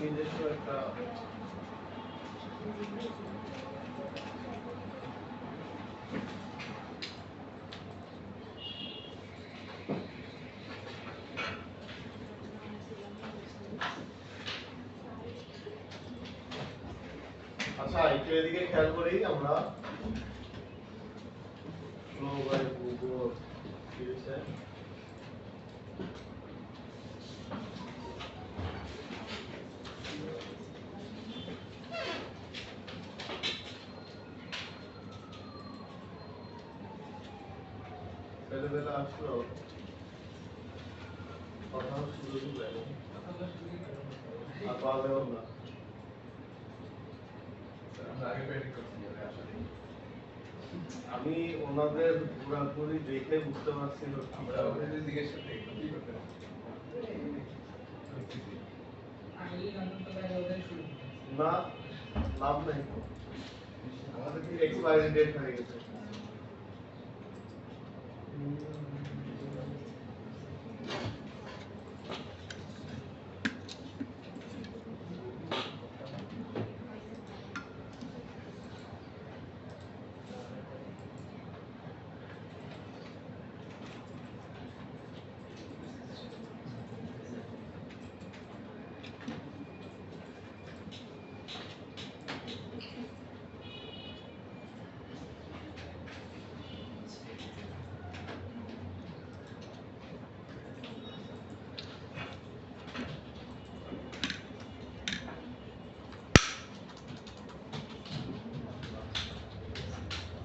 নিজস্ব একটা আচ্ছা একটু এদিকে খেয়াল করি আমরা ফ্লো বাই গুগল কি হচ্ছে ছেলেবেলা আসলো কথা সুযোগই পাইনি আর পাবেও না আমি ওনাদের পুরাপুরি দেখে বুঝতে পারছি না লাভ নেই আমাদের এক্সপায়ারি ডেট হয়ে গেছে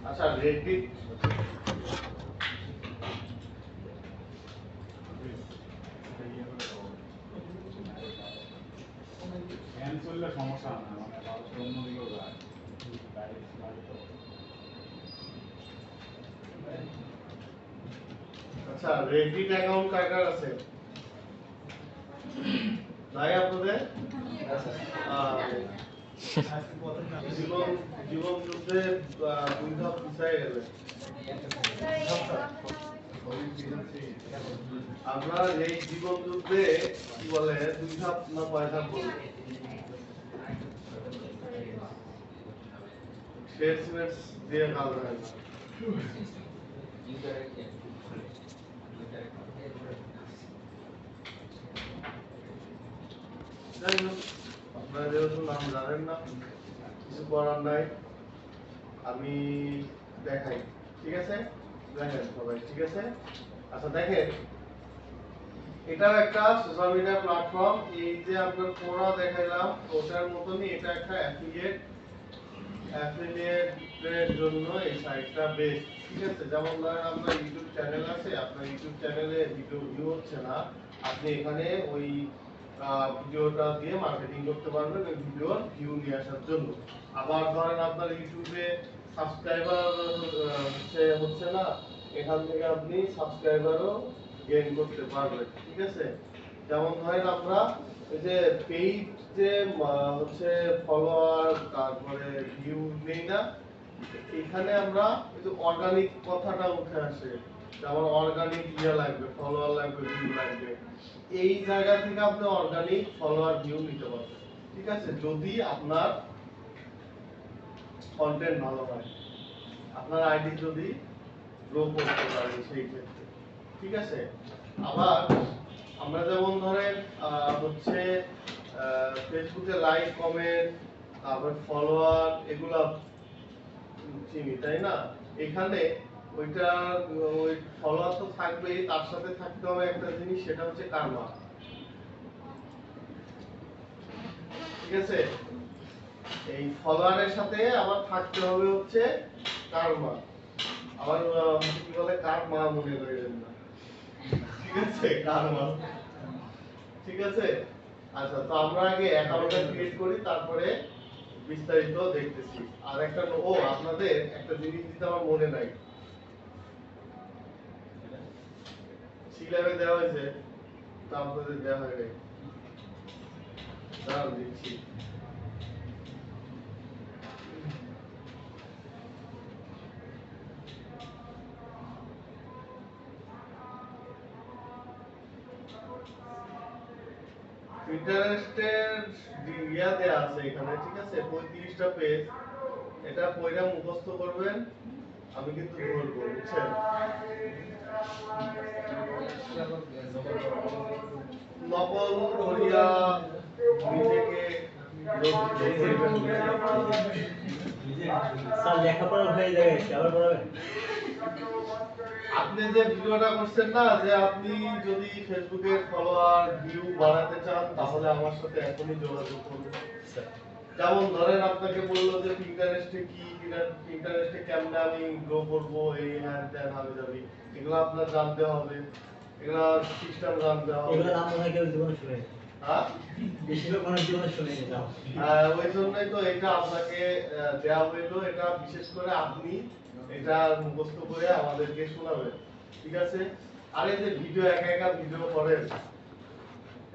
আচ্ছা রেডিট ফ্যান চললে সমস্যা না মানে অন্যদিকেও যায় আচ্ছা রেডিট অ্যাকাউন্ট কার কার আছে নাই আপনাদের জীবন জীবন যুদ্ধে দুই ধাপ পিছায় গেলে আপনার এই জীবন যুদ্ধে কি বলে দুই ধাপ না কয় ধাপ বলবে শেষ ম্যাচ দিয়ে কাল হয় না যাই হোক আপনারা যেহেতু নাম জানেন না কিছু করার নাই আমি দেখাই ঠিক আছে দেখেন সবাই ঠিক আছে আচ্ছা দেখেন এটাও একটা সোশ্যাল মিডিয়া প্ল্যাটফর্ম এই যে আপনার কোরা দেখাইলাম ওটার মতনই এটা একটা অ্যাফিলিয়েটের জন্য এই সাইটটা বেস্ট ঠিক আছে যেমন ধরেন আপনার ইউটিউব চ্যানেল আছে আপনার ইউটিউব চ্যানেলে ভিডিও ভিউ হচ্ছে না আপনি এখানে ওই ভিডিওটা দিয়ে মার্কেটিং করতে পারবেন ওই ভিডিওর ভিউ নিয়ে আসার জন্য আবার ধরেন আপনার ইউটিউবে সাবস্ক্রাইবার হচ্ছে না এখান থেকে আপনি সাবস্ক্রাইবারও গেইন করতে পারবেন ঠিক আছে যেমন ধরেন আমরা এই যে পেইড যে হচ্ছে ফলোয়ার তারপরে ভিউ নেই না এখানে আমরা এই যে অর্গানিক কথাটা উঠে আসে যেমন অর্গানিক ইয়া লাগবে ফলোয়ার লাগবে ভিউ লাগবে এই জায়গা থেকে আপনি অর্গানিক ফলোয়ার ভিউ নিতে পারবেন ঠিক আছে যদি আপনার কন্টেন্ট ভালো হয় আপনার আইডি যদি গ্রো করতে পারে সেই ক্ষেত্রে ঠিক আছে আবার আমরা যেমন ধরেন হচ্ছে ফেসবুকে লাইক কমেন্ট তারপর ফলোয়ার এগুলা চিনি তাই না এখানে ওইটা ওই ফলোয়ার তো থাকবেই তার সাথে থাকতে হবে একটা জিনিস সেটা হচ্ছে কারমা ঠিক আছে এই ফলোয়ারের সাথে আবার থাকতে হবে হচ্ছে কারমা আবার কি বলে কারমা মনে করেন না ঠিক আছে কারমা ঠিক আছে? আচ্ছা, তো আমরা আগে অ্যাকাউন্টটা ক্রিয়েট করি, তারপরে বিস্তারিত দেখতেছি। আর একটা আপনাদের একটা জিনিস দিতে আমার মনে নাই, সিলেবে দেওয়া হয়েছে, তা আপনাদের দেওয়া হয় নাই। দাঁড়ান দিচ্ছি। পিন্টারেস্টের ইয়াতে আছে এখানে, ঠিক আছে, 35টা পেজ। এটা পয়রা মুখস্থ করবেন, আমি কিন্তু ধরবো, বুঝছেন? নকল করিয়া নিজেকে লজ্জিত করিবেন না। স্যার লেখাপড়া হয়ে যাবে, আবার পড়াবেন? আপনি যে ভিডিওটা করছেন না, যে আপনি যদি ফেসবুকে ফলোয়ার ভিউ বাড়াতে চান, তাহলে আমার সাথে এখনই যোগাযোগ করুন। যেমন ধরেন আপনাকে বললো যে পিন্টারেস্টে কি, পিন্টারেস্টে কেমনে আমি গ্রো করবো, এই হ্যান ত্যান হবে যাবি, এগুলো আপনার জানতে হবে, এগুলো সিস্টেম জানতে হবে। এগুলো নাম মনে হয় কেউ জীবনে শুনেনি। হ্যাঁ, বেশিরভাগ মানুষ জীবনে শুনেনি নাম। ওই জন্যই তো এটা আপনাকে দেওয়া হইলো। এটা বিশেষ করে আপনি এটা মুখস্থ করে আমাদেরকে শোনাবেন, ঠিক আছে? আর এই যে ভিডিও একা একা ভিডিও করেন,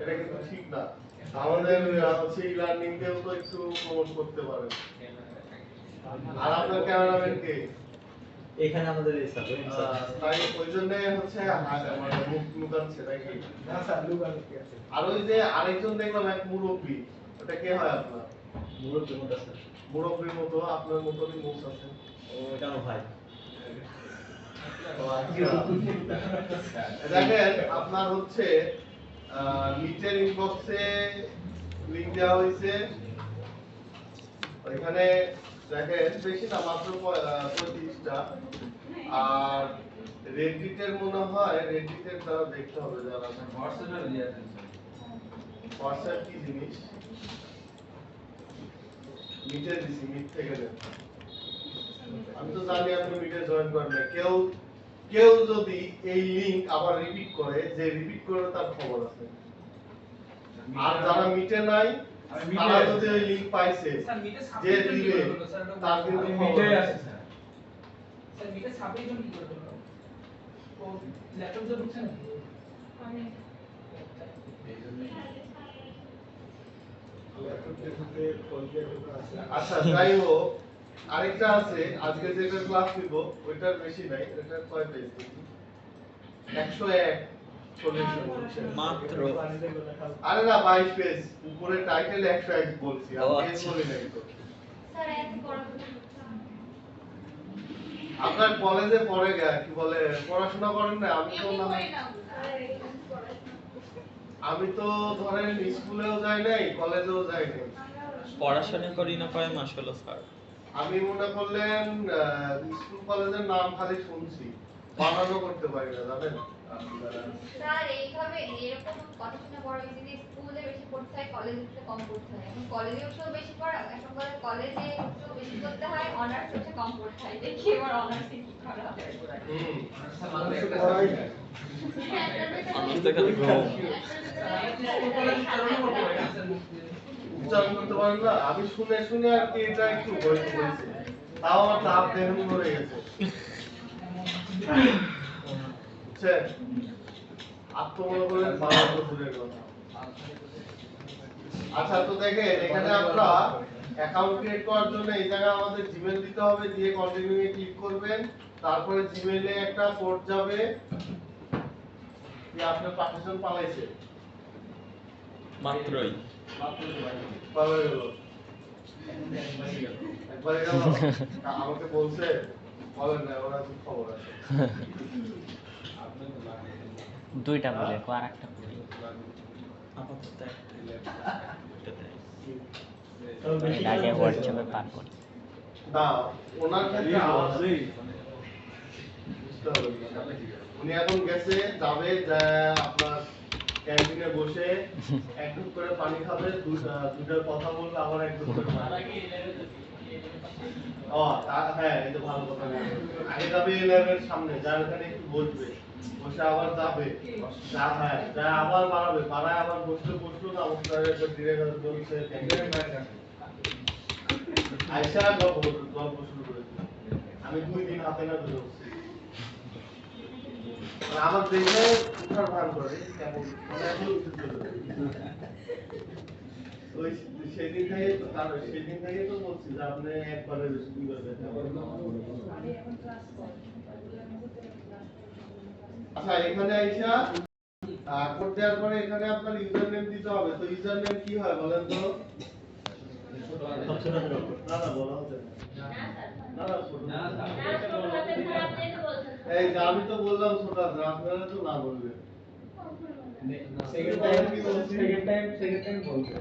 এটা কিন্তু ঠিক না। আমাদের হচ্ছে লার্নিং কেও তো একটু প্রমোট করতে পারেন। আর আপনার ক্যামেরাম্যান কে? এখানে আমাদের এই স্যার তাই ওই জন্য হচ্ছে মানে মুখ লুকাচ্ছে নাকি? না স্যার লুকানো কি আছে? আর ওই যে আরেকজন দেখলাম এক মুরব্বী, ওটা কে হয় আপনার? মুরব্বী মতো স্যার। মুরব্বীর মতো, আপনার মতনই মুখ আছে। ও এটা আমার ভাই। ও আচ্ছা। দেখেন আপনার হচ্ছে নিচের ইনবক্সে লিংক দেওয়া হয়েছে, ওইখানে দেখেন বেশি না, মাত্র 35টা। আর রেডিটের মনে হয়, রেডিটের দ্বারা দেখতে হবে যারা। হোয়াটসঅ্যাপ কি জিনিস নিচে দিছি, মিট থেকে দেন। আমি তো জানি আপনি মিটে জয়েন করেন না। কেউ যদি এই লিংক আবার রিপিট করে, যে রিপিট করে তার খবর আছে। আর যারা মিটে নাই, তারা যদি ওই লিংক পাইছে, যে দিবে তার কিন্তু খবর আছে। স্যার মিটে 26 জন কি করে দিল? ও ল্যাপটপ তো ঢুকছে না। আচ্ছা, যাই হোক, আরেকটা আছে আজকে যেটা ক্লাস নিব, ওইটার বেশি নাই, এটার কয় পেজ দেখি? 101 সলিউশন হচ্ছে মাত্র। আরে না, 22 পেজ। উপরে টাইটেল 101 বলছি, আমি পেজ আচ্ছা। বলি নাই তো। স্যার এত পড়াশোনা আপনার কলেজে পড়ে কি বলে পড়াশোনা করেন না? আমি তো না, আমি তো ধরেন স্কুলেও যাই নাই, কলেজেও যাই নাই। পড়াশোনা করি না কয় মাস হলো স্যার। আমি মনে করলেন স্কুল কলেজের নাম খালি শুনছি, বানানো করতে পারি না, জানেন? স্যার এইভাবে এরকম কথা শুনে বড় হয়েছে যে স্কুলে বেশি পড়তে হয়, কলেজে একটু কম পড়তে হয়। এখন কলেজেও তো বেশি পড়া, এখন কলেজে একটু বেশি করতে হয়, অনার্স হচ্ছে কম পড়তে হয়। দেখি এবার অনার্সে কি করা হয়। হুম। আমার তো খালি ঘুম। উচ্চারণ করতে পারেন না? আমি শুনে শুনে আর কি এটা একটু ভয় পেয়েছি, তাও আমার লাভ দেখুন ধরে গেছে, বুঝছেন? আত্মমনোবলের বাড়ানো দূরের কথা। আচ্ছা, তো দেখেন এখানে আমরা অ্যাকাউন্ট ক্রিয়েট করার জন্য এই জায়গায় আমাদের জিমেল দিতে হবে, দিয়ে কন্টিনিউ এ ক্লিক করবেন। তারপরে জিমেইলে একটা কোড যাবে, যে আপনার পার্টিশন পালাইছে, মাত্রই। পালা গেল, একবারে গেল। আমাকে বলছে বলেন না, ওরা কি খবর আছে? দুইটা বলে আর একটা বলি আপাতত এটাতে। এর আগে হোয়াটসঅ্যাপে পার করি না, ওনার ক্ষেত্রে বুঝতে হবে। উনি এখন গেছে, যাবে, যা আপনার ক্যান্টিনে বসে এক ঢুক করে পানি খাবে, দুটার কথা বলবে, আবার এক ঢুক করে পানি। হ্যাঁ, এই তো ভালো কথা বলছেন। আগে যাবে এই ল্যাবের সামনে, যার ওখানে একটু বসবে, বসে আবার যাবে, হ্যাঁ যা আবার বাড়াবে, বাড়ায় আবার বসলো না, অবস্থায় ডিরেক্টর বলছে আয়সা গল্প শুরু করেছে। আমি 2 দিন হাতে না ধরে বসছি, আমার দেখে উঠার ভান করে কেমন মানে এখন উঠে চলে যায়। ওই সেদিন থেকে তো বলছি যে আপনি একবারে বেশি 2 বার দেখেন। আচ্ছা এখানে আইসা কোড দেওয়ার পরে এখানে আপনার ইউজার নেম দিতে হবে। তো ইউজার নেম কি হয় বলেন তো? না না বলা হচ্ছে না, এই যে আমি তো বললাম ছোট হাতের, আপনারা তো না বলবেন। সেকেন্ড টাইম বলবে।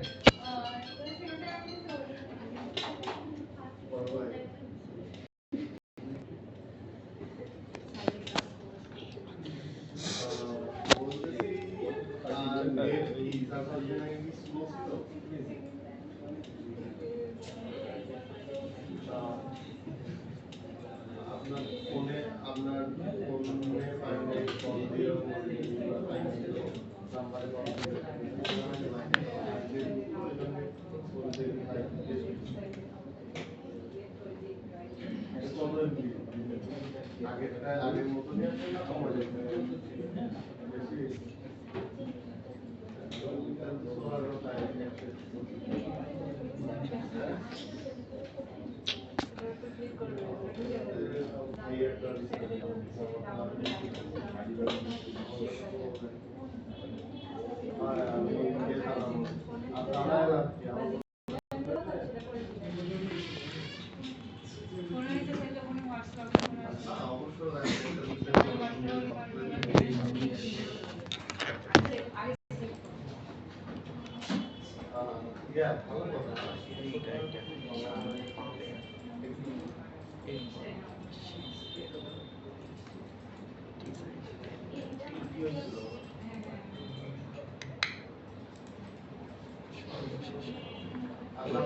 আপনার ফোনে ফাইলে কল দিয়ে নাম্বারে কল দিয়ে আগের মতনই আছে না কমে যাবে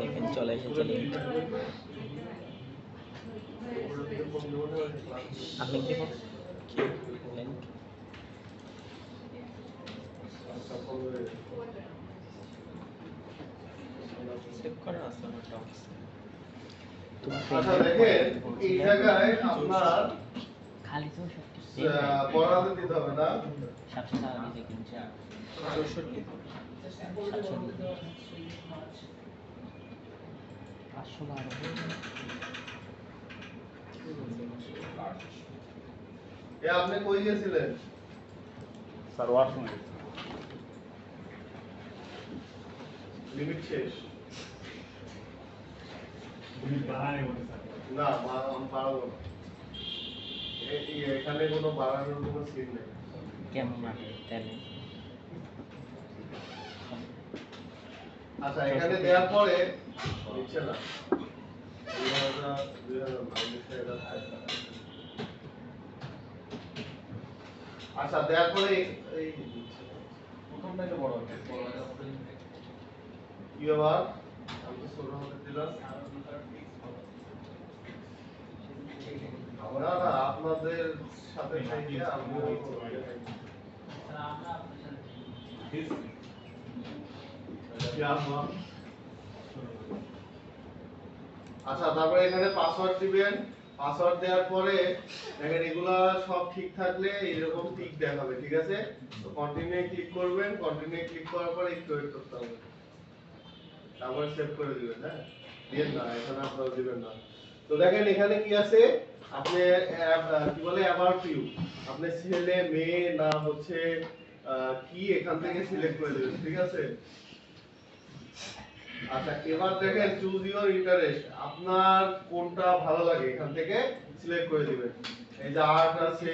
দেখেন চলে এসেছে লিঙ্ক। আপনি কি লিঙ্ক সেভ করা আছে আমার টক্স। আচ্ছা দেখেন এই জায়গায় আপনার খালি পড়াতে দিতে হবে না 700 টাকা দিতে কিনছে 64 এ আপনি কই গেছিলেন? স্যার ওয়াশরুমে লিমিট শেষ উনি বানানে বলে স্যার না, আমি পারবো না। এখানে কোনো বাড়ানোর কোনো সিন নেই। কেমন আছে তাহলে আচ্ছা এখানে দেওয়ার পরে নিচ্ছে না 2000 আচ্ছা দেওয়ার পরে এই প্রথমটাই তো বড় হবে কি আবার আমি তো ছোট হতে দিলাম না না আপনাদের সাথে থেকে আমিও আচ্ছা তারপরে এখানে পাসওয়ার্ড দিবেন। পাসওয়ার্ড দেওয়ার পরে দেখেন এগুলা সব ঠিক থাকলে এরকম টিক দেখাবে, ঠিক আছে? তো কন্টিনিউ ক্লিক করবেন, কন্টিনিউ ক্লিক করার পরে একটু ওয়েট করতে হবে, তারপরে সেভ করে দিবেন। হ্যাঁ দিবেন না, এখানে আপনারা দিবেন না। তো দেখেন এখানে কি আছে, আপনি কি বলে অ্যাবাউট ইউ, আপনি ছেলে মেয়ে না হচ্ছে কি এখান থেকে সিলেক্ট করে দিবেন, ঠিক আছে? আচ্ছা এবার দেখেন চুজ ইওর ইন্টারেস্ট, আপনার কোনটা ভালো লাগে এখান থেকে সিলেক্ট করে দিবেন। এই যে আর্ট আছে,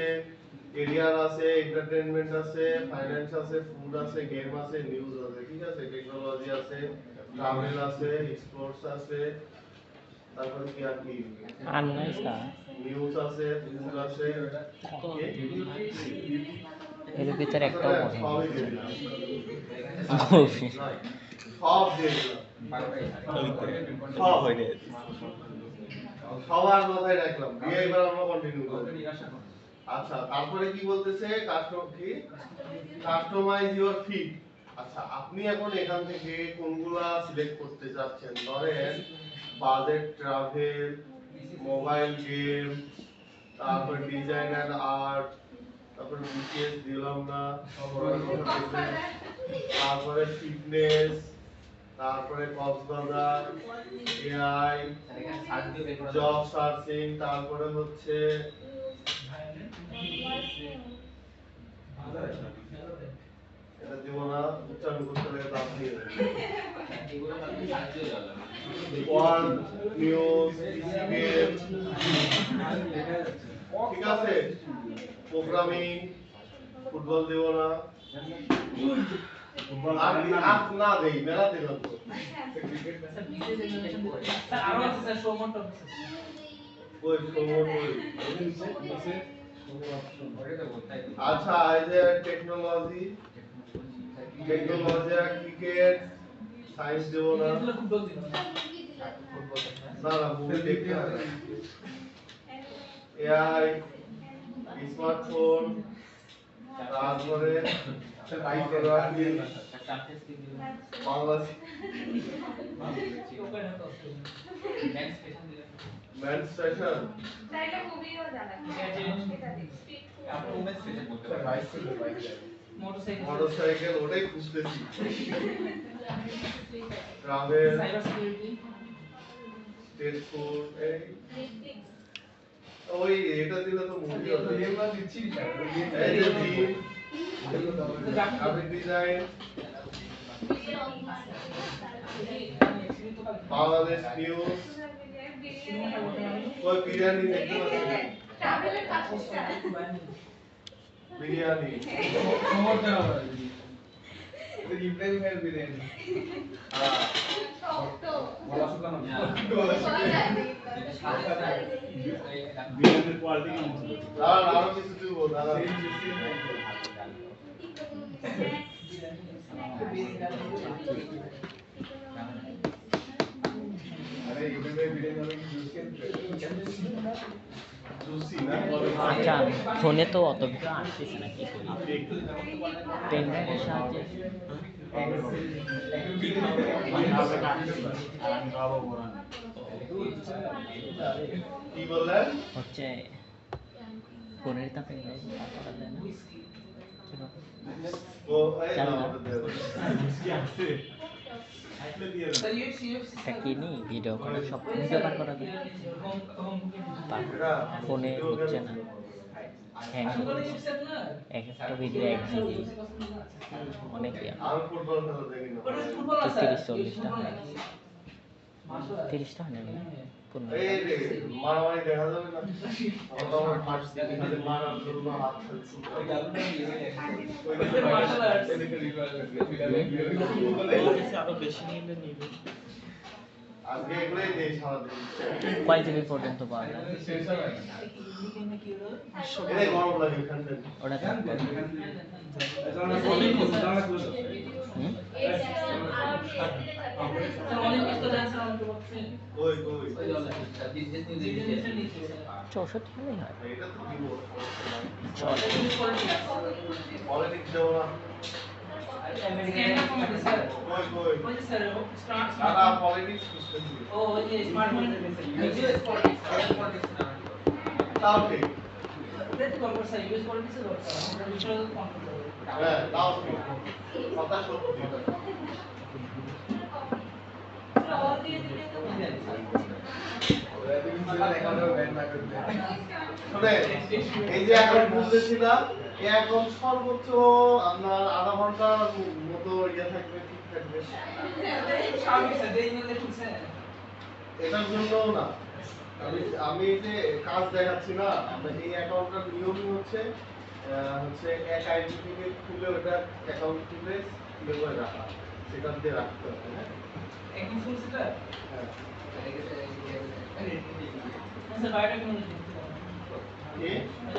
এরিয়ার আছে, এন্টারটেইনমেন্ট আছে, ফাইন্যান্স আছে, ফুড আছে, গেম আছে, নিউজ আছে, ঠিক আছে? টেকনোলজি আছে, ট্রাভেল আছে, স্পোর্টস আছে, তারপরে কি আর কি আনলাইসা নিউজ আছে, ফুড আছে, এর ভিতরে একটা সবই দিয়ে দিলাম। মুভি সব দিয়ে দিলাম, সব হয়ে গেছে। সবার মাথায় রাখলাম দিয়ে এবার আমরা কন্টিনিউ করব। আচ্ছা, তারপরে কি বলতেছে? Customize your feed. আচ্ছা, আপনি এখন এখান থেকে কোনগুলা সিলেক্ট করতে চাচ্ছেন? ধরেন বাজেট ট্রাভেল, মোবাইল গেম, তারপর ডিজাইন এন্ড আর্ট, তারপর বিটিএস দিলাম না, তারপরে ফিটনেস, তারপরে কক্সবাজার, এআই, জব সার্চিং, তারপরে হচ্ছে এটা দিব না, উচ্চারণ করতে লাগে তো আপনি ওয়ার্ল্ড নিউজ, গেম, ঠিক আছে, প্রোগ্রামিং, ফুটবল দিব না, আর না দেই মেলা দিলাম তো। স্যার আরো আছে স্যার শো মোড টপ ওই সময় আচ্ছা, এই যে টেকনোলজি আর ক্রিকেট, সায়েন্স দেব না, এগুলো খুব দোষ দিন না না মুভি দেখতে হবে, এআই, স্মার্টফোন, তারপরে ফটোগ্রাফি, বাংলাদেশ ম্যান স্টেশন, তাইলে মুভিও জানা মোটরসাইকেল মোটরসাইকেল, ওটাই খুঁজতেছি, travel, cyber security state food, ওই এটা দিলে তো মুভি হবে, এই যে gym, graphic design, Bangladesh news, ওই বিরিয়ানি দেখতে পাচ্ছেন, ট্রাভেলের কাজ করতে বিরিয়ানি, বিরিয়ানির কোয়ালিটি কেমন ছিল? দাঁড়ান আরো কিছু দিব, দাঁড়ান জুসি না আচ্ছা ফোনে তো অত কিছু আসতেছে না, কি করি পেন ড্রাইভের সাহায্যে কি বললেন? হচ্ছে ফোনের তা পেন ড্রাইভ করা যায় না ও এই চালু নাও, না। ওটা দেবো। স্যার ইউএফসি এটা কিনি ভিডিও করে সব ভিডিও বার করা যায় এটা ফোনে হচ্ছে না হ্যাং আসলে ইউএফসি না এক একটা ভিডিও 1 জিবি অনেক ইয়া আমি ফুটবল খেলা দেখি না। ওটা ফুটবল আছে 30-40 টা হয় 30 টা হয় না এই রে, মারামারি দেখা যাবে না? আমার তো আমার ফার্স্ট দিকে খালি মারার জন্য হাত ফেলছি। মার্শাল আর্টস আরো বেশি নিলে নিবে। আজকে এগুলোই নেই সারাদিন। কয় জিবি পর্যন্ত পাওয়া যায় এটাই গরম লাগে এখানটা। ওটা থাকবে হুম? স্যার অনেক কিছু জানছেন আমাকে বলছেন কই কই? 64 হলেই হয় এটা তো দিব। চলে পলিটিক্স দেবো না। স্ক্যানটা কমাতে স্যার কই কই? ওই যে স্যার স্টার্ট দাদা পলিটিক্স খুঁজতেছি। ও ওই যে স্মার্টফোন ইউএস পলিটিক্স তাও ঠিক। দেখতে পারবো স্যার ইউএস পলিটিক্স এর দরকার আমরা বিষয়ে কন্ট্রোল করব হ্যাঁ, তাও ঠিক। কথা সত্যি। শুনে, এই যে এখন বুঝতেছিলাম, এই এখন সর্বোচ্চ আপনার আধা ঘন্টার মতো ইয়ে থাকবে, ঠিক থাকবে। স্বাভাবিক স্যার দেই নিলে খুলছে এটার জন্য না, আমি যে কাজ দেখাচ্ছি না, আপনার এই অ্যাকাউন্টটার নিয়মই হচ্ছে এক আইডি থেকে খুলে ওটা অ্যাকাউন্ট খুলে করে রাখা, সেটা দিয়ে রাখতে হবে। হ্যাঁ? একদম ফুল সেটা হ্যাঁ। স্যার বায়োটা কেমন দিতে কি?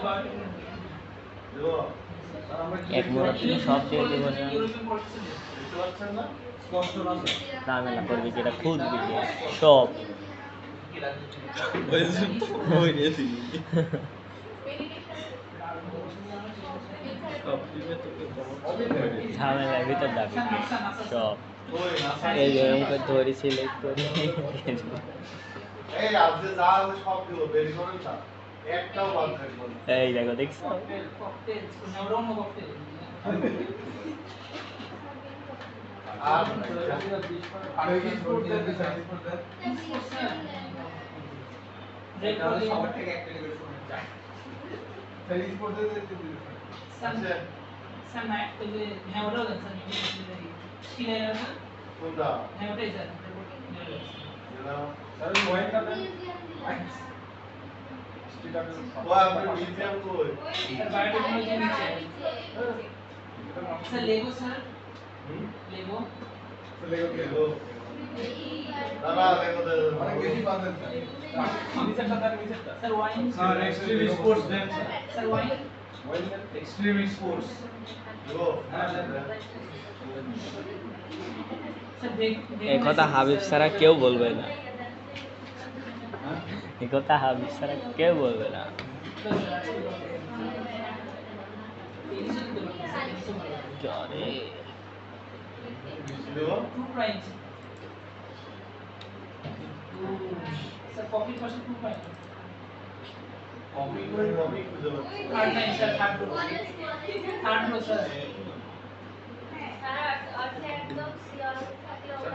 বায়োটা কেমন দেবো? এক মুহূর্তে তুমি সব দিয়ে দেবো না ইউরোপিয়ান পলিটিক্স বুঝতে পারছেন না? ঝামেলা করবি যেটা খুঁজবি যে সব ওই যে ওই রে দিই। ঝামেলার ভিতর যাবে সব ওই এই যে এরকম করে ধরি সিলেক্ট করি এই আজকে যা আছে সব দিব বের করেন না একটাও বাদ রাখবো না এই দেখো দেখছো ককটেল নেউরন ককটেল আর সবার থেকে স্যার না তাহলে হ্যাঁ ওটাও দেন স্যার কি নেই না কোনটা হ্যাঁ ওটাই স্যার দিলাম স্যার ওই হোয়াইটটা দেন ও আপনি মিউজিয়াম কই স্যার বায়োটেকনোলজি নিচে স্যার লেগো স্যার হুম লেগো লেগো দাদা লেগো দে sir wine sir extreme sports দেন sir wine extreme sports Lego sir break এই কথা হাবিব ছাড়া কেউ বলবে না এই কথা হাবিব ছাড়া কেউ বলবে না আরে Lego to prime sir copy পাশে টু প্রাইম কপি করে কপি খুঁজে পাচ্ছি third line sir third row sir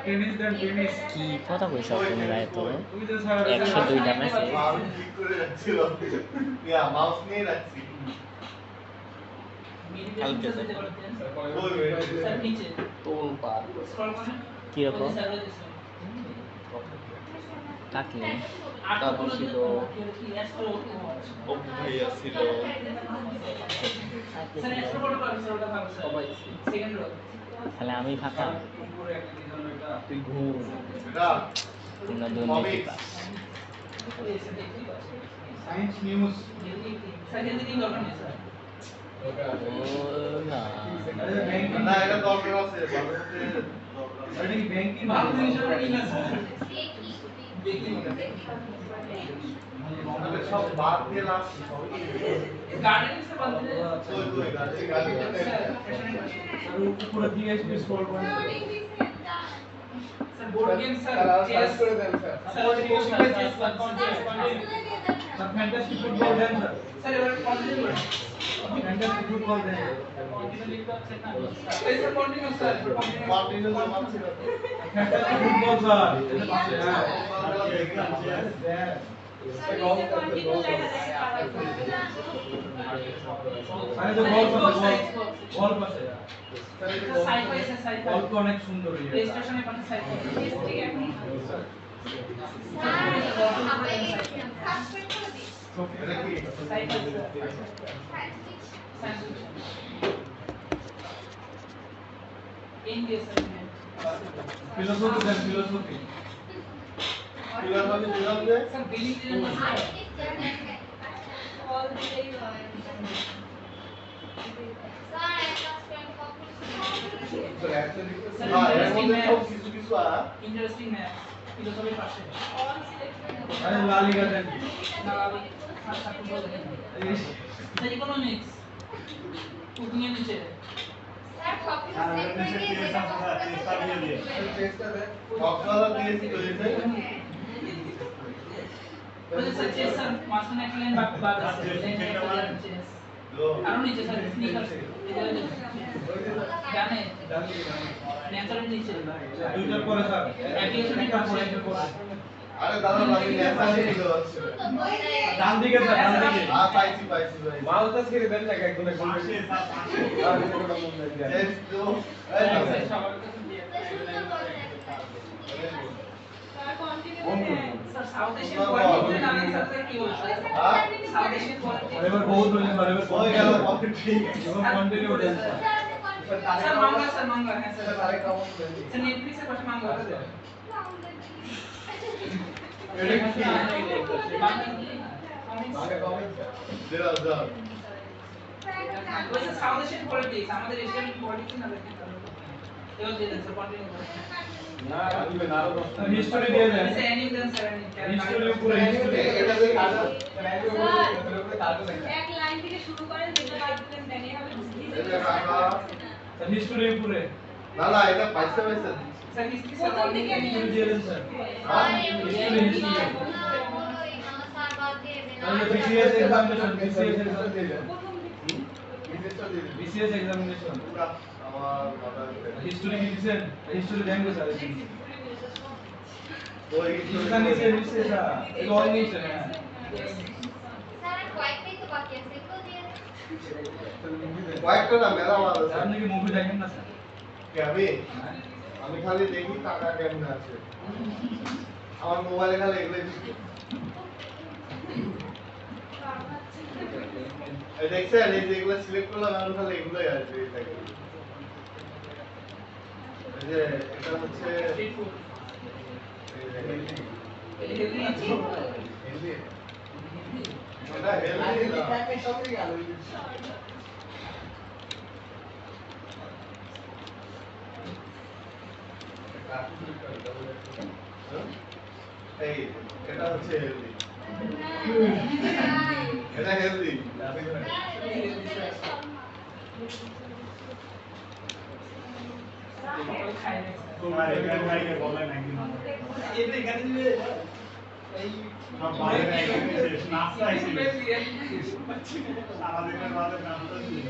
tennis দেন টেনিস কি কথা কইছ তোমরা এত ওই যে স্যার 102টা মেসেজ মাউস ঠিক করে রাখছিল ইয়া মাউস নিয়ে রাখছি মেডিটেশন স্যার দিতে পারতেন ওই স্যার নিচে তোল পার স্ক্রল করেন কি রকম স্যার ওই যে কাটলে তারপর ছিল অপু ভাইয়া ছিল স্যার এক্সট্রা বড় করে স্যার ওটা ভালো স্যার সবাই সেকেন্ড রো তাহলে আমি ফাঁকা উপরে একটা কি জানো এটা তুই ঘুম এটা তোমরা দুর্নীতি Comics. Pass science news sir Hindi দিন দরকার নেই স্যার ও না না এটা দরকার আছে ভালো করে স্যার এই ব্যাংকিং ভালো জিনিসের উপর কি না স্যার বেকিং আমি সব বাদ দিয়ে রাখছি সবই গার্ডেনিং স্যার বলতে ওই ওই গাড়ি গাড়ি স্যার স্যার উপরে দিয়ে এসে স্ক্রল করেন sir board game sir chess করে দেন sir chess sir fantasy football দেন স্যার স্যার এবার কন্টিনিউ করুন ফ্যান্টাসি ফুটবল দেন কন্টিনিউ লিখতে হচ্ছে না স্যার কন্টিনিউ স্যার কন্টিনিউ করে মারছি না ফ্যান্টাসি ফুটবল স্যার এর পাশে হ্যাঁ দেন আরে তো বল পাশে বল পাশে সাইফাই স্যার সাইফাই বল তো অনেক সুন্দর প্লে স্টেশনে পাশে সাইফাই ঠিক আছে এটা কি scifi sir English sir philosophy দেন ফিলোসফি ফিলোসফি দিলাম যে স্যার বিলিং দিন হ্যাঁ এর মধ্যে সব কিছু কিছু ইন্টারেস্টিং ম্যাথ ফিলোসফির পাশে আরে লা লিগা দেন স্যার ইকোনমিক্স কুকিং এর নিচে কক্সবাজার দিয়েছি তো এতে ওই স্যার চেস স্যার মাঝখানে একটা লাইন বাদ আছে চেস আরো নিচে স্যার স্নিকার্স জানে ন্যাচারাল নিচে দুইটার পরে স্যার অ্যাপ্লিকেশন একটা পরে একটা পরে আরে দাদা আমি ন্যাচারালি নিতে পারছি ডান দিকে স্যার ডান দিকে পাইছি পাইছি ভাই মালটা ছেড়ে দেন না একদম একদম Yes, do. এই না ভাই। সবার কাছে দিয়ে স্যার সাউথ এশিয়ান পলিটিক্স জানেন স্যার কি বলছে হ্যাঁ? সাউথ এশিয়ান আর পলিটিক্স এবার বহুত হয়েছে স্যার এবার হয়ে গেল কমপ্লিট এবার কন্টিনিউ দেন স্যার মাঙ্গা হ্যাঁ স্যার স্যার নেটফ্লিক্সের পাশে মাঙ্গা আছে দাও দাও ওই স্যার সাউথ এশিয়ান পলিটিক্স আমাদের এশিয়ান পলিটিক্স না দেখেন এও দিয়ে দেন স্যার কন্টিনিউ না দিবে না আরো হিস্টরি দিয়ে দেন স্যার অ্যানিম দেন স্যার হিস্টরি উপরে হিস্টরি এটা দিয়ে কাটো এক লাইন থেকে শুরু করেন যেটা বাদ দিলেন দেন এভাবে স্যার হিস্ট্রি উপরে না না এটা পাইছে পাইছে স্যার হিস্ট্রি প্রথম থেকে হিস্ট্রি দিয়ে দেন স্যার হ্যাঁ? বিসিএস এক্সামিনেশন বিসিএস এক্সামিনেশন বিজনেসটা দিয়ে দিন। বিসিএস এক্সামিনেশন না, আমার মাথায় হিস্ট্রি কি দিছেন হিস্ট্রি দেন গো স্যার ওই ইসলাম নিচে নিচে স্যার এগুলো অনেক নিচে হ্যাঁ স্যার কয়েকটাই তো বাকি আছে এগুলো দিয়ে দিন। কয়েকটা না মেলা মাল আছে আপনি কি মুভি দেখেন না স্যার কে আমি খালি দেখি টাকা কেমনে আছে আমার মোবাইলে খালি এগুলোই দিচ্ছে এই দেখছেন এই যে এগুলো সিলেক্ট করলাম আমি খালি এগুলোই আসবে এই দেখেন। এই যে এটা হচ্ছে স্ট্রিট ফুড এই যে হেলদি আছে হেলদি এটা হেলদি না এই এটা হচ্ছে হেলদি এটা হেলদি খায় না তোমার এখানে ভাইকে বলে নাকি না এটা এখানে দিবে এই সব বাইরে গেছে নাস্তা আইছে বিরিয়ানি সারা দিনের বাদে নাস্তা ছিল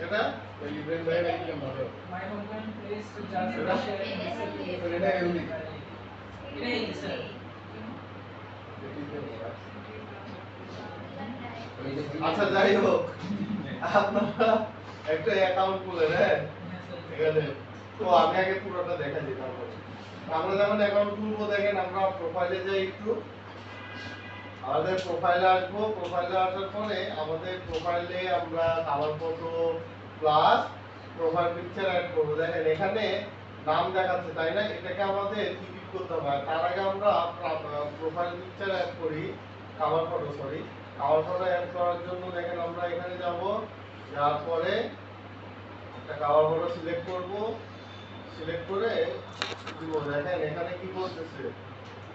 এটা ওই ইব্রাহিম ভাই নাকি কেমন ভালো my home place to just এটা হেলদি এটা এই স্যার আচ্ছা যাই হোক আপনারা একটা অ্যাকাউন্ট খুলেন হ্যাঁ এখানে তো আমি আগে পুরোটা দেখা দিই তারপরে আমরা যখন অ্যাকাউন্ট খুলবো দেখেন আমরা প্রোফাইলে যাই একটু আমাদের প্রোফাইলে আসবো প্রোফাইলে আসার পরে আমাদের প্রোফাইলে আমরা colour photo plus profile picture add করবো দেখেন এখানে নাম দেখাচ্ছে তাই না এটাকে আমাদের এডিট করতে হবে তার আগে আমরা প্রোফাইল পিকচার অ্যাড করি colour photo sorry colour photo add করার জন্য দেখেন আমরা এখানে যাব যাওয়ার পরে একটা কালার ফটো সিলেক্ট করব সিলেক্ট করে দিব দেখেন এখানে কি বলতেছে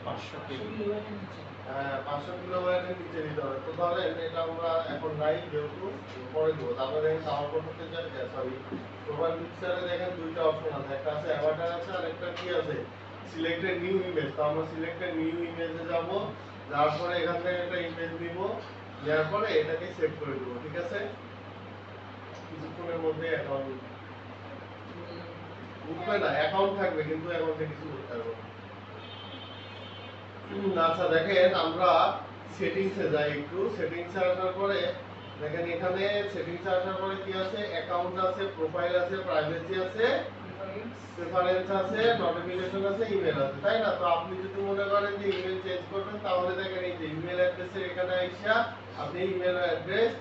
500 কেবি 500 কিলোবাইটের নিচে দিতে হবে তো তাহলে এটা আমরা এখন নাই যেহেতু পরে দেবো তারপরে দেখেন কালার ফটোতে যাই সরি প্রোফাইল পিকচারে দেখেন দুইটা অপশন আছে একটা আছে অ্যাভাটার আছে আর একটা কি আছে সিলেক্টেড নিউ ইমেজ তো আমরা সিলেক্টেড নিউ ইমেজে যাব যাওয়ার পরে এখান থেকে একটা ইমেজ নিব নেওয়ার পরে এটাকে সেভ করে দেবো ঠিক আছে কিছুক্ষণের মধ্যে অ্যাকাউন্ট উঠবে না অ্যাকাউন্ট থাকবে কিন্তু অ্যাকাউন্টে কিছু করতে পারবো না আচ্ছা দেখেন আমরা সেটিংসে যাই একটু সেটিংসে আসার পরে দেখেন এখানে সেটিংসে আসার পরে কি আছে অ্যাকাউন্ট আছে প্রোফাইল আছে প্রাইভেসি আছে প্রেফারেন্স আছে নোটিফিকেশন আছে ইমেল আছে তাই না তো আপনি যদি মনে করেন যে ইমেল চেঞ্জ করবেন তাহলে দেখেন এই যে ইমেল অ্যাড্রেসের এখানে আইসা আপনি ইমেল অ্যাড্রেস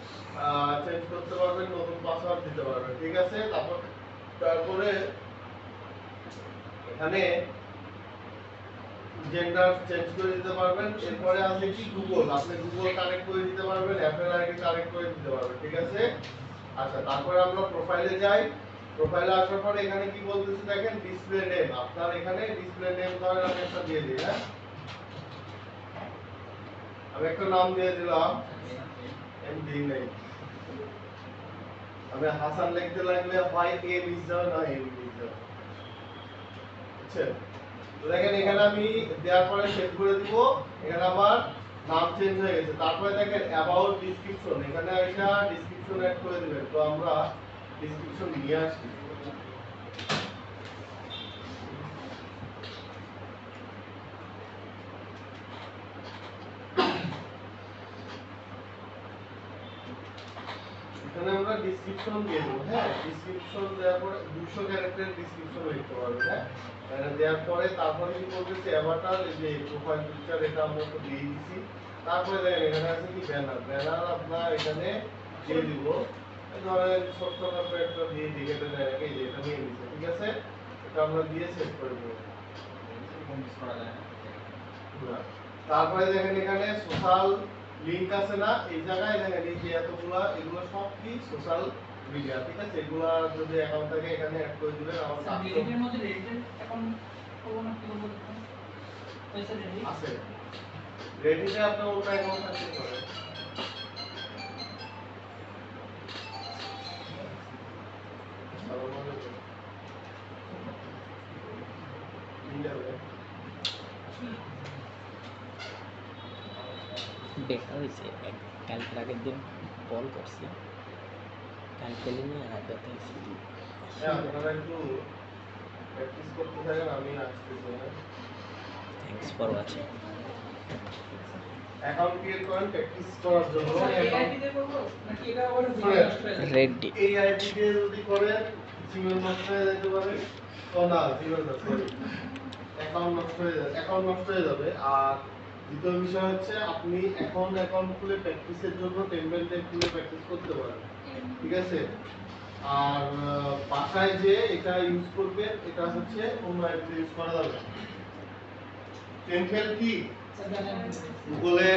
চেঞ্জ করতে পারবেন নতুন পাসওয়ার্ড দিতে পারবেন ঠিক আছে তারপরে এখানে জেন্ডার চেঞ্জ করে দিতে পারবেন এরপরে আছে কি গুগল আপনি গুগল কানেক্ট করে দিতে পারবেন অ্যাপল আইডি কানেক্ট করে দিতে পারবেন ঠিক আছে আচ্ছা তারপরে আমরা প্রোফাইলে যাই প্রোফাইলে আসার পরে এখানে কি বলতেছে দেখেন ডিসপ্লে নেম আপনার এখানে ডিসপ্লে নেম ধরেন আমি একটা দিয়ে দিই হ্যাঁ আমি একটা নাম দিয়ে দিলাম এমডি নেই আমি হাসান লিখতে লাগলে হয় এ মিস যাবে না এম মিস যাবে বুঝছেন তো দেখেন এখানে আমি দেওয়ার পরে সেভ করে দিব এখানে আমার নাম চেঞ্জ হয়ে গেছে তারপরে দেখেন অ্যাবাউট ডেসক্রিপশন এখানে আইসা ডেসক্রিপশন অ্যাড করে দিবেন তো আমরা ডেসক্রিপশন নিয়ে আসি এখানে আমরা ডেসক্রিপশন দিয়ে দেবো হ্যাঁ ডেসক্রিপশন দেওয়ার পরে 200 ক্যারেক্টার ডেসক্রিপশন লিখতে পারবেন হ্যাঁ এটা দেওয়ার পরে তারপরে কি বলতেছে অ্যাভাটার এই যে প্রোফাইল পিকচার এটা আমরা তো দিয়ে দিছি তারপরে দেখেন এখানে আছে কি ব্যানার ব্যানার আপনার এখানে দিয়ে দিব ধরেন ছোট্টখাটো একটা দিয়ে দিকে দেন এই যে এটা নিয়ে নিচ্ছে ঠিক আছে এটা আমরা দিয়ে সেভ করে দেবো তারপরে দেখেন এখানে সোশ্যাল লিংক আছে না এই জায়গায় দেখেন এই যে এতগুলা এগুলো সব কি সোশ্যাল মিডিয়া ঠিক আছে এগুলা যদি অ্যাকাউন্ট থাকে এখানে অ্যাড করে দিবেন আমার রেডিটের মধ্যে রেডিটের অ্যাকাউন্ট করব না কি করব পয়সা রেডি আছে রেডিতে আপনার ওটা অ্যাকাউন্ট থাকতে পারে দেখা হয়েছে কালকের আগের দিন কল করছি কালকে নিয়ে আর ব্যথা হয়েছে হ্যাঁ, আপনারা একটু প্র্যাকটিস করতে থাকেন, আমি আসতেছি। Thanks for watching account create করেন প্র্যাকটিস করার জন্য। AIP তে করবো নাকি এটা আবার রেডি এই আইডি দিয়ে যদি করেন জিমেল নষ্ট হয়ে যেতে পারে, তো না জিমেল না, সরি, অ্যাকাউন্ট নষ্ট হয়ে যাবে, অ্যাকাউন্ট নষ্ট হয়ে যাবে। আর দ্বিতীয় বিষয় হচ্ছে আপনি অ্যাকাউন্ট খুলে প্র্যাকটিসের জন্য টেম্পলেটে খুলে প্র্যাকটিস করতে পারেন, ঠিক আছে? আর বাসায় যে এটা ইউজ করবেন এটা হচ্ছে অন্য অ্যাপে ইউজ করা যাবে। টেম্পল কি গুগলে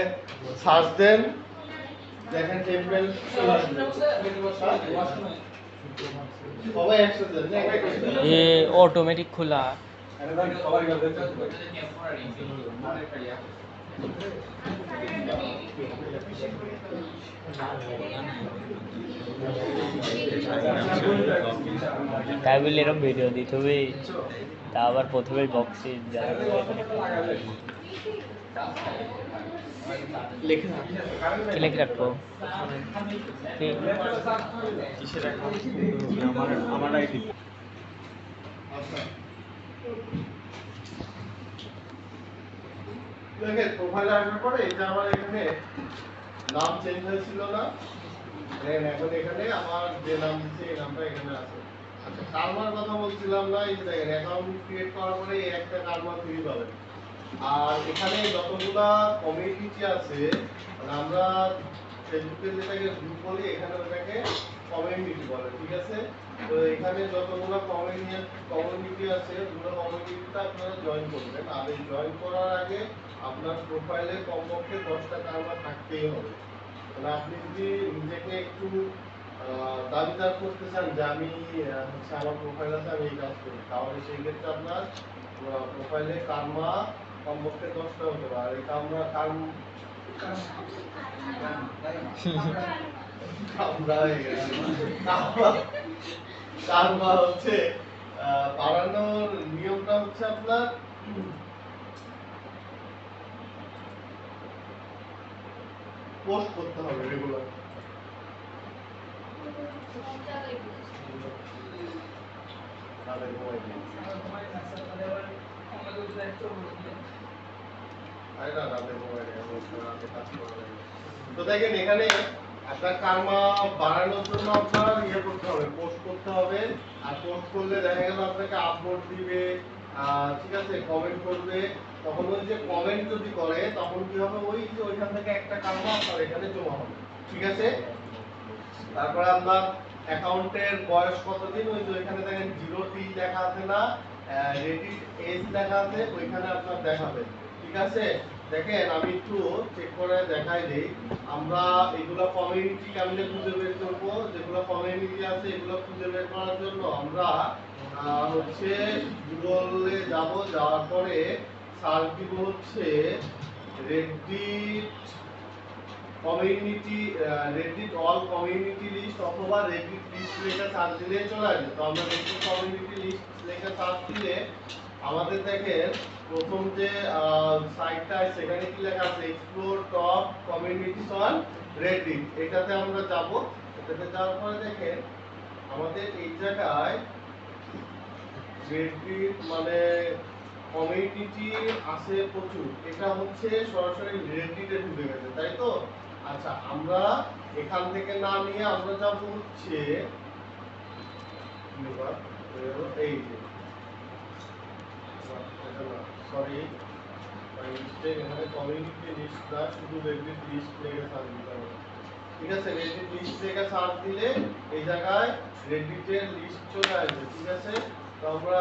সার্চ দেন, দেখেন টেম্পল সবাই একসাথে দেন, ये ऑटोमेटिक खुला তাই বলে এরকম ভিডিও দিতে হবে তা আবার প্রথমে বক্সে লিখে রাখবো কি? আমার আইডি আচ্ছা দেখেন প্রোফাইলে আসার পরে এটা আমার এখানে নাম চেঞ্জ হয়েছিল না, দেখেন এখন এখানে আমার যে নাম দিচ্ছে এই নামটা এখানে আছে। আচ্ছা কারমার কথা বলছিলাম না, এই যে দেখেন অ্যাকাউন্ট ক্রিয়েট করার পরে এই একটা কারমা ফ্রি পাবেন। আর এখানে যতগুলা কমিউনিটি আছে, মানে আমরা ফেসবুকে যেটাকে গ্রুপ বলি এখানে ওটাকে কমিউনিটি বলে, ঠিক আছে? তো এখানে যতগুলো কমিউনিটি আছে ওগুলো কমিউনিটিটা আপনারা জয়েন করবেন। আর এই জয়েন করার আগে আপনার প্রোফাইলে কমপক্ষে 10টা কারমা থাকতেই হবে। মানে আপনি যদি নিজেকে একটু দাবিদার করতে চান যে আমি হচ্ছে আমার প্রোফাইল আছে আমি এই কাজ করি, তাহলে সেই ক্ষেত্রে আপনার প্রোফাইলে কারমা কমপক্ষে 10টা হতে পারে। আর এই কারমা হচ্ছে বাড়ানোর নিয়মটা হচ্ছে আপনার পোস্ট করতে হবে রেগুলার। তো দেখেন এখানে আপনার কারমা বাড়ানোর জন্য আপনার ইয়ে করতে হবে, পোস্ট করতে হবে। আর পোস্ট করলে দেখা গেল আপনাকে আপলোড দিবে, ঠিক আছে, কমেন্ট করবে। তখন ওই যে কমেন্ট যদি করে তখন কি হবে, ওই যে ওইখান থেকে একটা কারমা আপনার এখানে জমা হবে, ঠিক আছে? তারপরে আপনার অ্যাকাউন্টের বয়স কতদিন, ওই যে ওইখানে দেখেন 0T লেখা আছে না, রেডিট এজ লেখা আছে, ওইখানে আপনার দেখাবে, ঠিক আছে? দেখেন আমি একটু চেক করে দেখাই দেই। আমরা এগুলো কমিউনিটি কেমনে খুঁজে বের করবো, যেগুলো কমিউনিটি আছে এগুলো খুঁজে বের করার জন্য আমরা হচ্ছে গুগলে যাব, যাওয়ার পরে সার্চ দিব হচ্ছে Reddit community, Reddit all community list অথবা রেডিট লিস্ট লেখা সার্চ দিলে চলে আসবে। তো আমরা রেডিট কমিউনিটি লিস্ট লেখা সার্চ দিলে আমাদের দেখেন প্রথম যে সাইটটা সেখানে কি লেখা আছে, explore top communities on Reddit, এটাতে আমরা যাব। এটাতে যাওয়ার পরে দেখেন আমাদের এই জায়গায় রেডিট মানে কমিউনিটি আছে প্রচুর, এটা হচ্ছে সরাসরি রেডিটে ঢুকে গেছে, তাই তো? আচ্ছা আমরা এখান থেকে না নিয়ে আমরা যাব হচ্ছে এই যে সরি এখানে কমিউনিটি লিস্ট না, শুধু রেডিট লিস্ট লেগে সার্চ দিতে হবে, ঠিক আছে? রেডিট লিস্ট লেগে সার্চ দিলে এই জায়গায় রেডিটের লিস্ট চলে আসবে, ঠিক আছে? তো আমরা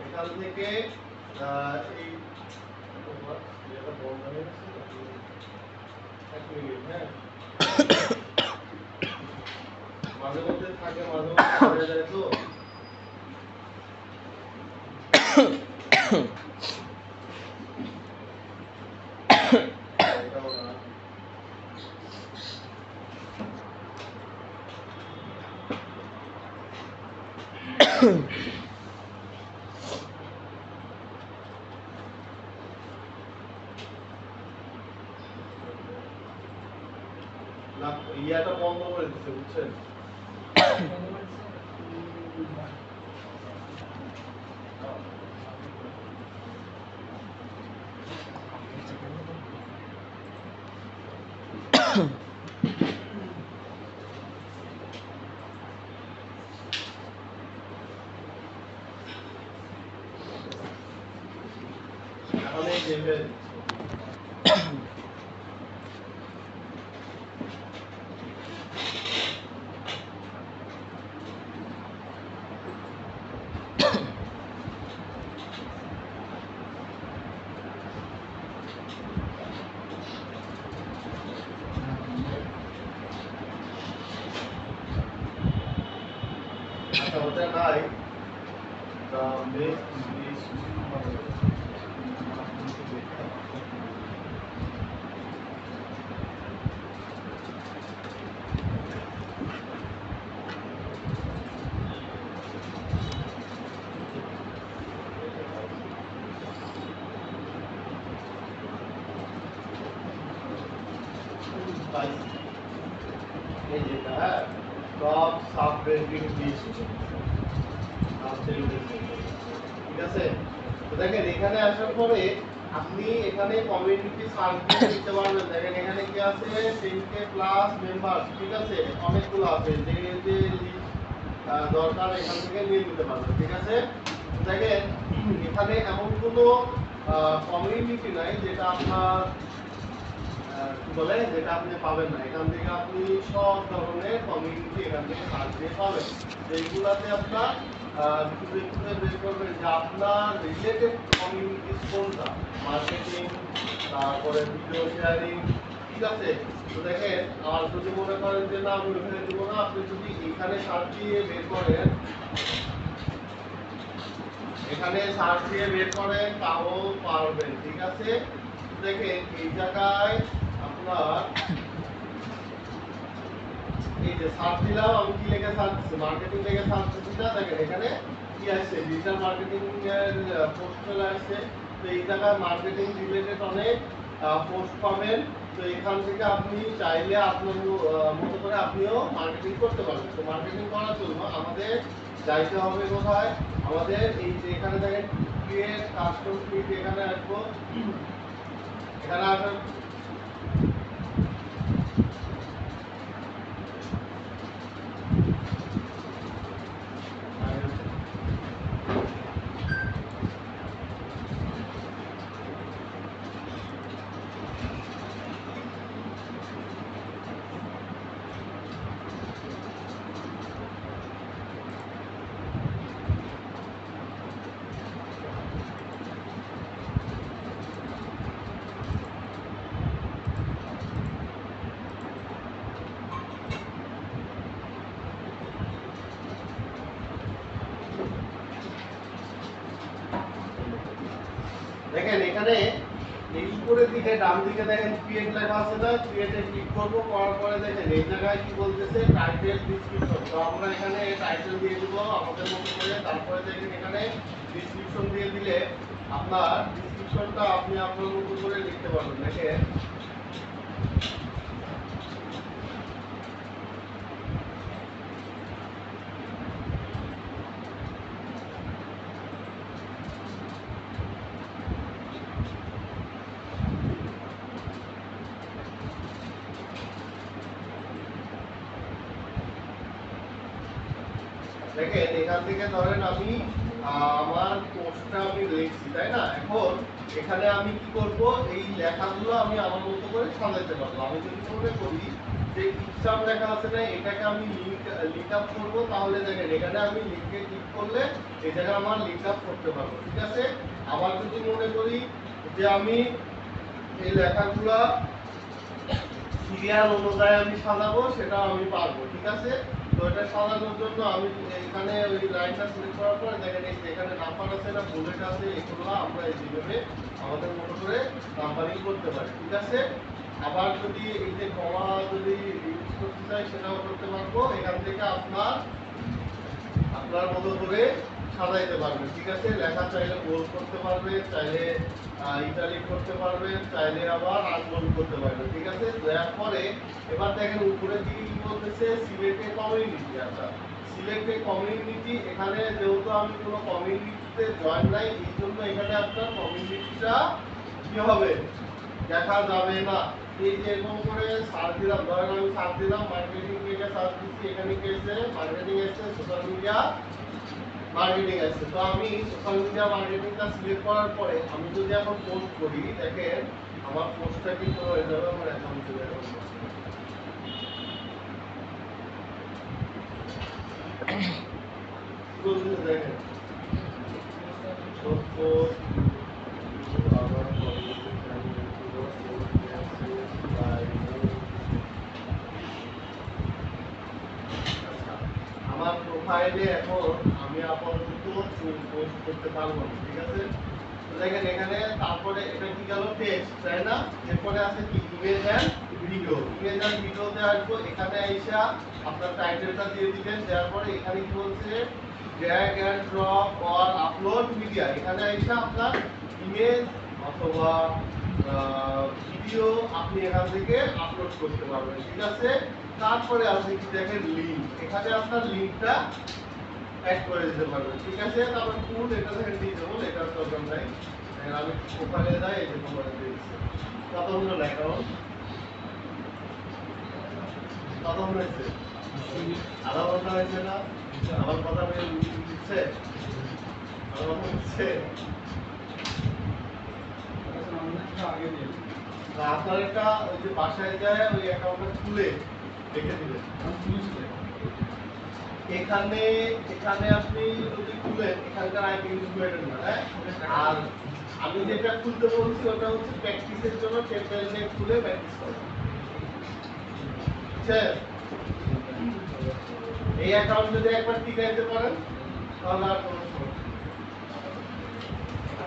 এখান থেকে এই বন্ধ হয়ে গেছে, এক মিনিট, হ্যাঁ মাঝে মধ্যে থাকে মাঝে মধ্যে পড়ে যায় তো। না ইয়াটা বন্ধ করে দিচ্ছে বুঝছেন। এখন এই যে আচ্ছা ওটা নাই বেস্ট এই যেটা টপ সাব রেটিং লিস্ট ঠিক আছে। তো দেখেন এখানে আসার পরে আপনি এখানে কমিউনিটি সার্ভিস দিতে পারবেন। দেখেন এখানে কি আছে 10K প্লাস মেম্বার, ঠিক আছে, অনেকগুলো আছে যে যে দরকার এখান থেকে নিয়ে নিতে পারবেন, ঠিক আছে। দেখেন এখানে এমন কোনো কমিউনিটি নাই যেটা আপনার কি বলে যেটা আপনি পাবেন না। এখান থেকে আপনি সব ধরনের কমিউনিটি এখান থেকে সার্চ দিয়ে পাবেন, যেগুলাতে আপনার শুধু একটু বের করবেন যে আপনার রিলেটেড কমিউনিটি কোনটা, মার্কেটিং, তারপরে ভিডিও শেয়ারিং, ঠিক আছে। তো দেখেন আর যদি মনে করেন যে না আমি ওখানে দেবো না, আপনি যদি এখানে সার্চ দিয়ে বের করেন, এখানে সার্চ দিয়ে বের করেন তাও পারবেন, ঠিক আছে। দেখেন এই জায়গায় আপনার এই যে সার্চ দিলাম, আমি কি লিখে সার্চ দিচ্ছি, মার্কেটিং লিখে সার্চ দিচ্ছি না। দেখেন এখানে কি আসছে, ডিজিটাল মার্কেটিং এর পোস্ট চলে আসছে। তো এই জায়গায় মার্কেটিং রিলেটেড অনেক পোস্ট পাবেন। তো এখান থেকে আপনি চাইলে আপনার মতো করে আপনিও মার্কেটিং করতে পারবেন। তো মার্কেটিং করার জন্য আমাদের যাইতে হবে কোথায়, আমাদের এই যে এখানে দেখেন ক্রিয়েট কাস্টম ফিড, এখানে আসবো। এখানে আসার দেখেন এখানে এই উপরের দিকে ডান দিকে দেখেন ক্রিয়েট লেখা আছে না, ক্রিয়েটে ক্লিক করব, করার পরে দেখেন এই জায়গায় কি বলতেছে টাইটেল ডেসক্রিপশন। তো আমরা এখানে টাইটেল দিয়ে দিব আমাদের মতো করে। তারপরে দেখেন এখানে ডেসক্রিপশন দিয়ে দিলে আপনার ডেসক্রিপশনটা আপনি আপনার মতো করে লিখতে পারবেন। দেখেন দেখেন এখান থেকে ধরেন আমি আমার পোস্টটা আমি লিখছি, তাই না। এখন এখানে আমি কি করব, এই লেখাগুলো আমি আমার মতো করে সাজাতে পারবো। আমি যদি মনে করি যে ইনস্টাম লেখা আছে না, এটাকে আমি লিঙ্ক আপ করবো, তাহলে দেখেন এখানে আমি লিঙ্কে ক্লিক করলে এই জায়গায় আমার লিঙ্ক আপ করতে পারবো, ঠিক আছে। আবার যদি মনে করি যে আমি এই লেখাগুলা সিরিয়াল অনুযায়ী আমি সাজাবো, সেটা আমি পারবো, ঠিক আছে। তো এটা সাজানোর জন্য আমি এখানে ওই লাইনটা সিলেক্ট করার পরে দেখেন এই এখানে নাম্বার আছে না, বুলেট আছে, এগুলো আমরা এইভাবে আমাদের মতো করে নাম্বারিং করতে পারি, ঠিক আছে। আবার যদি এই যে কমা যদি ইউজ করতে চাই সেটাও করতে পারবো। এখান থেকে আপনার মতো করে সাজাইতে পারবেন, ঠিক আছে? লেখা চাইলে বোল্ড করতে পারবেন, চাইলে ইটালিক করতে পারবেন, চাইলে আবার আনবোল্ড করতে পারবেন, ঠিক আছে? দেওয়ার পরে এবার দেখেন উপরের দিকে কি বলতেছে, সিলেক্ট এ কমিউনিটি। আচ্ছা, সিলেক্ট এ কমিউনিটি, এখানে যেহেতু আমি কোনো কমিউনিটিতে জয়েন নাই, এই জন্য এখানে আপনার কমিউনিটিটা কি হবে, দেখা যাবে না। এই যে এরকম করে সার্চ দিলাম, ধরেন আমি সার্চ দিলাম মার্কেটিং পেজে সার্চ দিচ্ছি, এখানে কি এসেছে, মার্কেটিং এসেছে, সোশ্যাল মিডিয়া মার্কেটিং আছে। তো আমি সোশ্যাল মিডিয়া মার্কেটিংটা সিলেক্ট করার পরে আমি যদি এখন পোস্ট করি, দেখেন আমার পোস্টটা কিন্তু হয়ে যাবে আমার অ্যাকাউন্টে যাবে। বলতে দেখেন পোস্ট আবার আমার প্রোফাইলে এখন আমি আপাতত পোস্ট করতে পারবো না, ঠিক আছে? তো দেখেন এখানে তারপরে এটা কি গেল, টেক্সট, তাই না? এরপরে আছে কি, image and video. Image and ভিডিওতে আসবো, এখানে আইসা আপনার টাইটেলটা দিয়ে দিবেন। দেওয়ার পরে এখানে কি বলছে, drag and drop or upload media. এখানে আইসা আপনার ইমেজ অথবা ভিডিও আপনি এখান থেকে আপলোড করতে পারবেন, ঠিক আছে? তারপরে আপনি কি দেখেন লিংক, এখানে আপনার লিংকটা অ্যাড করে দিতে পারবেন, ঠিক আছে? তারপর ফুল এটা দেখেন দিয়ে দেবো, এটার দরকার নাই। আমি ওখানে যাই, এই যে তোমার দিয়েছি কত হলো অ্যাকাউন্ট, কত হয়েছে, আধা ঘন্টা হয়েছে না? আমার কথা দিচ্ছে, আমার কথা দিচ্ছে। আগে দিয়ে আপনার একটা ওই যে বাসায় যায় ওই অ্যাকাউন্টটা খুলে রেখে দিবেন। এখানে এখানে আপনি যদি খুলেন, এখানকার আইডি কিন্তু খুলেন না, হ্যাঁ? আর আমি যেটা খুলতে বলছি ওটা হচ্ছে প্র্যাকটিসের জন্য, টেম্পলেটে খুলে প্র্যাকটিস করা, ঠিক আছে? এই অ্যাকাউন্ট যদি একবার টিকাইতে পারেন তাহলে আর কোনো সমস্যা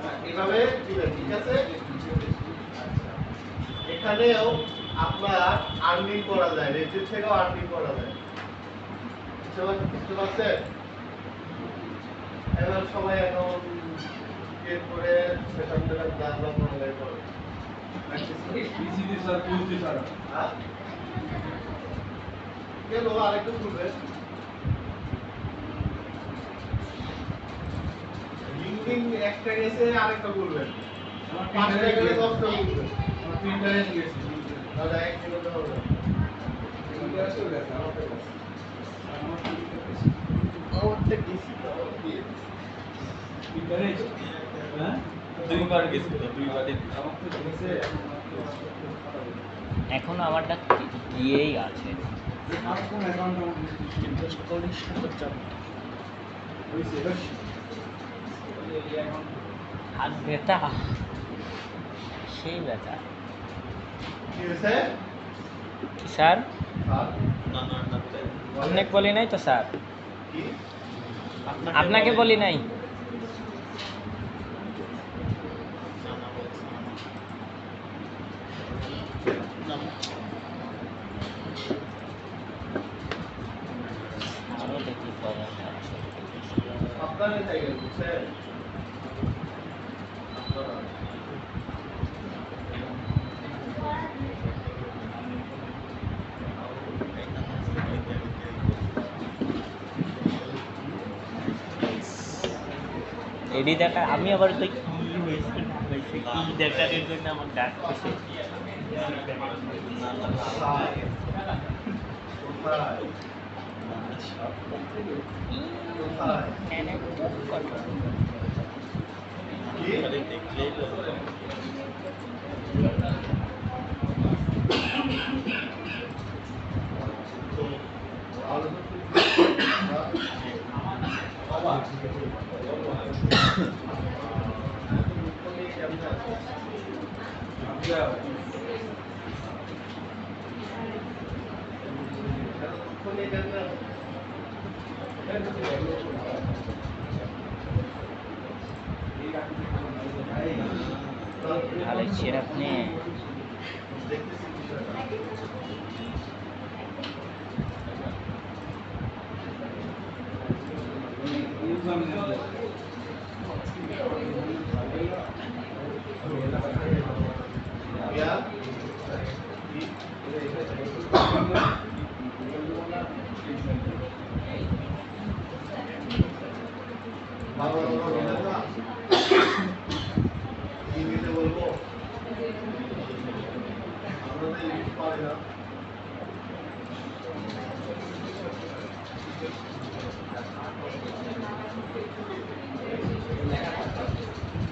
নেই। এভাবে দিবেন, ঠিক আছে? এখানেও আপনার আর্নিং করা যায়, রেজিস্ট্রেশন থেকেও আর্নিং করা যায়, বুঝতে পারছেন? এবার সবাই এখন ক্রিয়েট করে সেখান থেকে দাঁড়া করে করে পিসিডি স্যার কুলতি স্যার গেল, আরেকটু খুলবেন। লিঙ্কিং একটা গেছে, আরেকটা খুলবেন, আমার পাঁচটা গেলে 10টা খুলবেন। আমার প্রিন্টারেস্ট গেছে দাদা এক কিলো দেওয়া হবে, প্রিন্টারেস্ট হয়ে গেছে আমার আমারটা ডিসি দিয়ে প্রিন্টারেস্ট হ্যাঁ দুইবার গেছিল, দুইবারই আমার তো গেছে এখনো আমারটা গিয়েই আছে। আর কোন অ্যাকাউন্ট আমার ইনভেস্ট করিস না তো চাপ। হইছে বেশ এই অ্যাকাউন্ট হাত ব্যথা, সেই ব্যথা। কি হয়েছে স্যার আর না না না আপনাকে বলি নাই তো স্যার, কি আপনাকে বলি নাই। আরো দেখি করা যায়। আপনারই থেকে বুঝছেন আপনারা এডি দেখা, আমি আবার তো কি হয়েছে না হয়েছে কি দেখার জন্য আমার ডাক হয়েছে। কোথায় কোথায় কি দেখলেই আলো ভালো সিরাপ নে। দেখতেছি বিষয়টা ইউজ আমি বাংলা কথা বলে না ইংরেজিতে বলবো আমরা তো ইংলিশ পারি না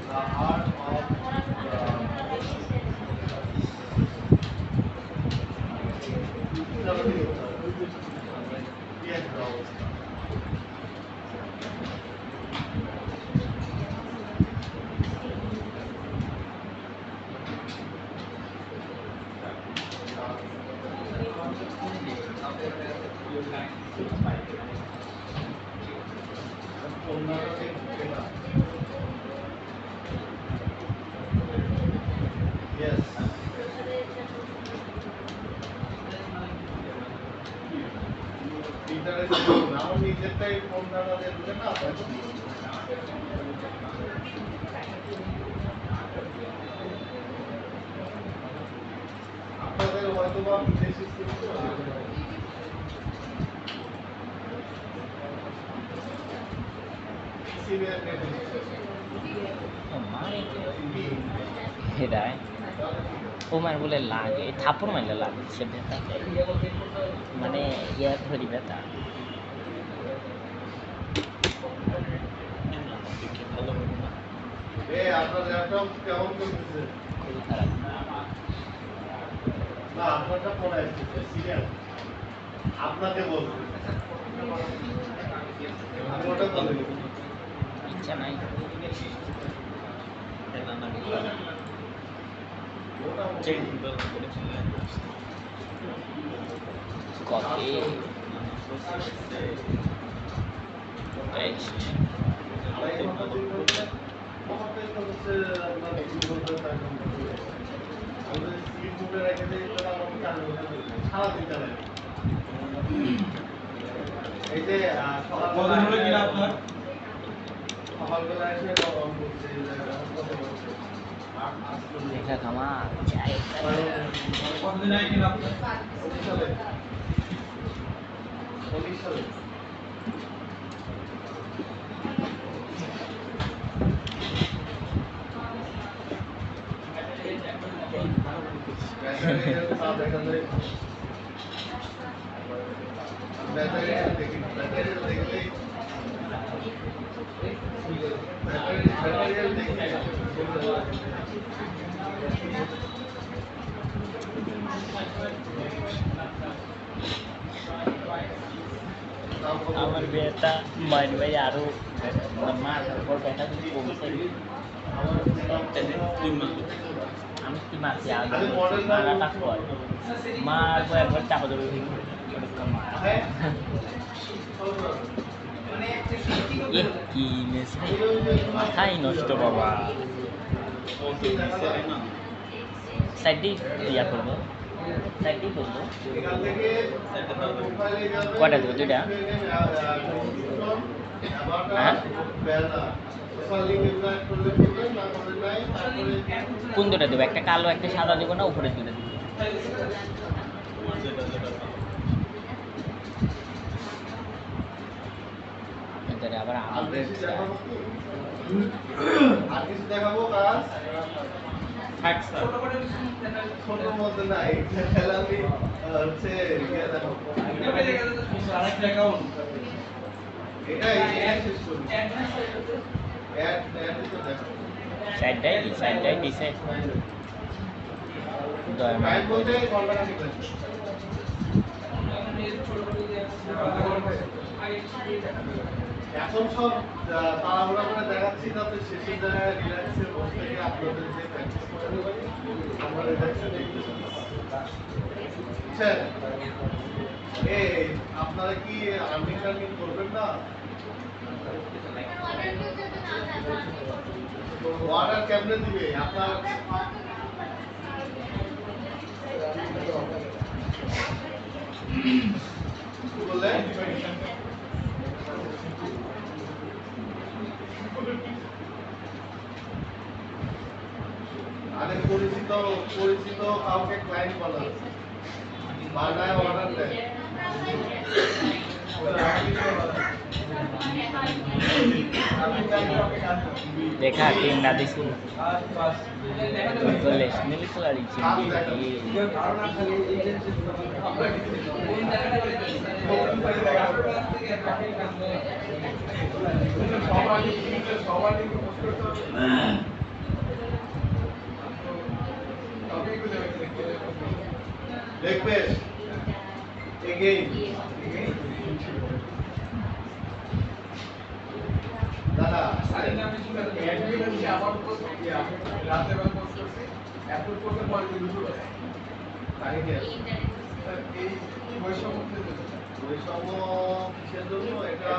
The art of yes, yes. Interesting. Now নিজেরটাই ফোন দাঁড়া দিয়ে দিলে না আপনাদের হয়তো বা বিদেশি শিল্প হেদায় ওমার বলে লাগে থাপড় মারলে লাগে সে ব্যথা মানে ইয়া ধরি ব্যথা ভালো হবে না। আপনার ল্যাপটপ কেমন চলতেছে খুবই খারাপ না আপনারটা ফোন আসছে সিরিয়াস আপনাকে বলবো আমি ওটা বলবো ইচ্ছা নাই কফি টেস্ট এই যে কদিন হলো কিনা আপনার? সকালবেলা এসে অন করছে দেখা খামা চাই কতদিন আগে কিনা আপনার? 19 সালে আমার ব্যথা মার ভাই আরো মাথার উপর ব্যথা কিন্তু কমছে আমি কি মারছি আগে মারাটা কর মারবো একবার চাপা দেবো কি মাথাই নষ্ট বাবা সাইডে ইয়া করবো সাইডেই করবো কয়টা দেবো দুইটা হ্যাঁ কোন দুটা দেবো একটা কালো একটা সাদা দেবো না উপরে দুটো দেবো আবার আর কিছু দেখাবো কাজ ছোট করে ছোট মধ্যে নাই তাহলে আমি হচ্ছে ইয়ে দেখাবো আরেকটা অ্যাকাউন্ট এটাই শেষ করি অ্যাড তো দেখাবো সাইডটাই দিছে দয় টাইম বলতে ঘন্টা খানিক লাগবে এখন সব তাড়াহুড়া করে দেখাচ্ছি যাতে শেষের জায়গায় রিল্যাক্সে বসে থেকে আপনাদের যে প্র্যাকটিস করানো আমরা রিল্যাক্সে দেখতে বুঝছেন আপনারা কি আর্নিং টার্নিং করবেন না অর্ডার কেমনে দিবে আপনার কি বললেন আরে পরিচিত কাউকে ক্লায়েন্ট বলা বানায় অর্ডার দেয় देखा टीम ना दिसी আর পাস तो लेस मिली तो लड़ी কাজ দেখাবে। কেউ ধারণা খালি এজেন্সি আমরা কিছু কোন জায়গাটা করে দিয়েছে সবাই পোস্ট করতে হবে দেখবে এগেইন দাদা তারিখে বৈষম্য কিসের জন্য এটা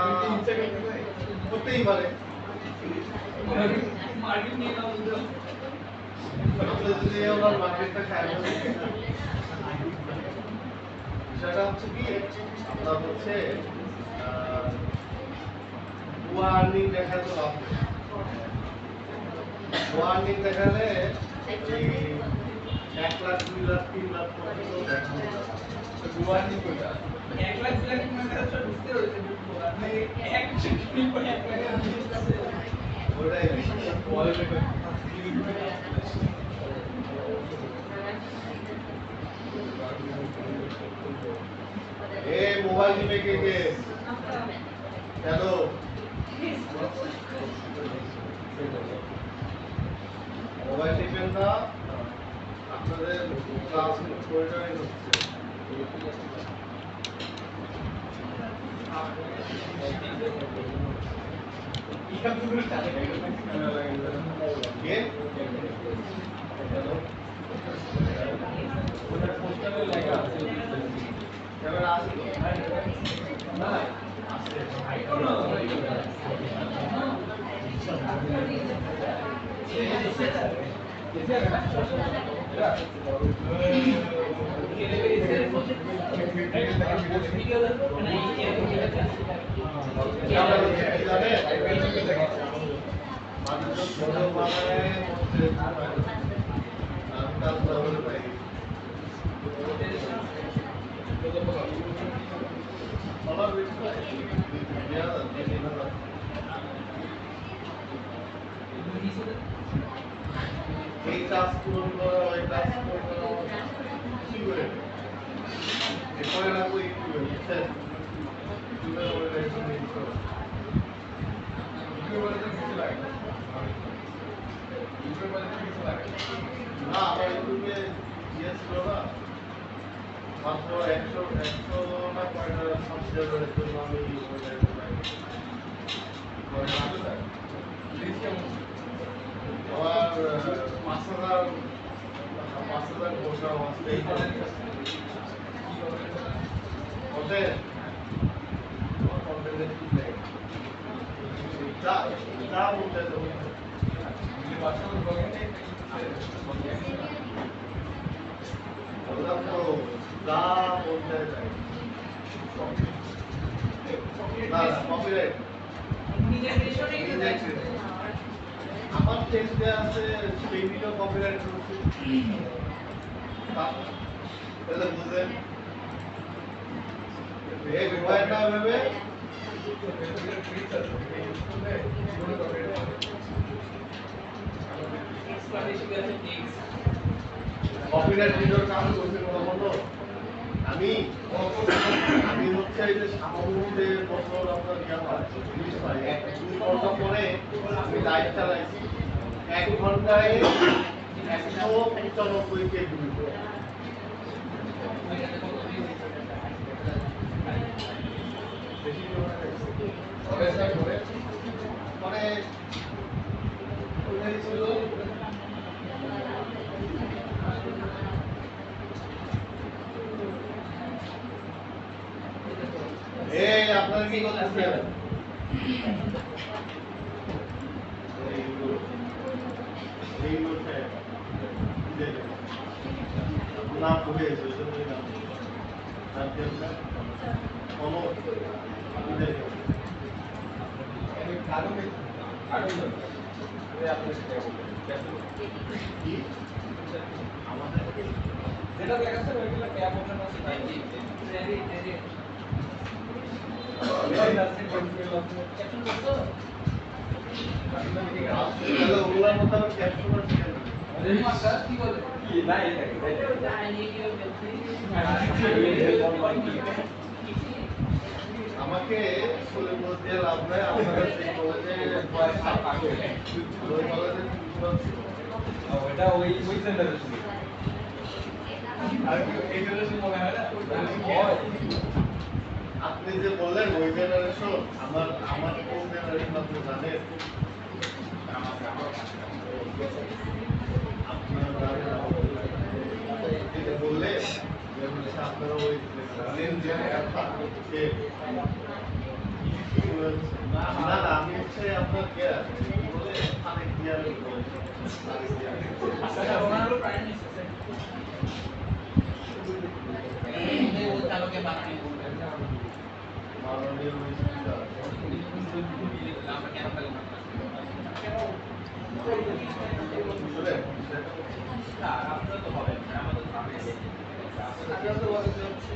করতেই পারে মার্কেট নিয়ে নাও আপনি যদি ওনার মার্কেটটা খায় বিষয়টা হচ্ছে কি আপনার হচ্ছে ভুয়া আর্নিং দেখায় তো লাভ নেই। ভুয়া আর্নিং দেখালে এই 1 লাখ 2 লাখ 3 লাখ পর্যন্ত দেখানো যাবে। দুয়ানি কইতা 1 লাখ 2 লাখ মানে তো বুঝতে হচ্ছে আপনি এক চিকিৎসা করে 1 লাখ ওটাই মোবাইল নিবে কে কে হ্যালো মোবাইল টিপেন না আপনাদের ক্লাস করিডোরে হচ্ছে কে ক্যামেরা আছে তো? এই কাজ পূরণ করা ওই কাজ পূরণ করা কি করে এরপরে রাখবো একটু বুঝছেন না আমার ইউটিউবে ইয়ে ছিল না মাত্র 100 না কয়টা সাবস্ক্রাইবারের জন্য আমি আমার 5,000 বসা আছে কন্টেন্ট কন্টেন্টের কি নেই যা যা বলতে তো বললাম তো যা বলতে চাই না কপিরাইট নিজের রেশনে গেছে আমার টেক্সটে আছে সেই ভিডিও কপিরাইট করছে তাহলে বুঝেন এই বিষয়টা ভেবে কপিরাইট ভিডিওর কাজ করছে কখনো আমি হচ্ছে এই যে সামান্য যে বছর আপনার ইয়া হয় জিনিস হয় 1-2 ঘন্টা পরে আমি লাইভ চালাইছি 1 ঘন্টায় 195 কে ভিউ মানে ওইটাই ছিল এই আপনারা কি করতেছেন এই লোকে না পড়ে এসে জন্য না আর কি না কোনো কি যেটা দেখাচ্ছে ওইগুলো ক্যাপ ওপেন আছে ভাই রেডি রেডি ক্যাপ্টেন করছো তাহলে ওগুলোর মধ্যে আবার ক্যাপশন আছে কেন? মাস্টার কি বলে কি না এটা আমাকে স্কুলের মধ্যে লাভ নাই, আপনারা সেই কলেজে পয়সা পাবে ওই কলেজে প্রিন্সিপাল ছিল। ওটা ওই জেনারেশন আর এই জেনারেশন মনে হয় না আপনি যে বললেন ওই জেনারেশন, আমার কোন জেনারেশন আপনি জানেন? আপনারা বললেন যে হচ্ছে আপনারা ওই জানেন যে একটা হচ্ছে না না আমি হচ্ছে আপনার কি বলে অনেক ইয়ার আচ্ছা ওনার হলো প্রাইম মিনিস্টার এই ও তালকে বানানি বলবেন মাননীয় মিনিস্টার আমরা কেন পারি শুনেন না আপনারা তো হবে আমাদের সামনে আপনারা তো বলতে হচ্ছে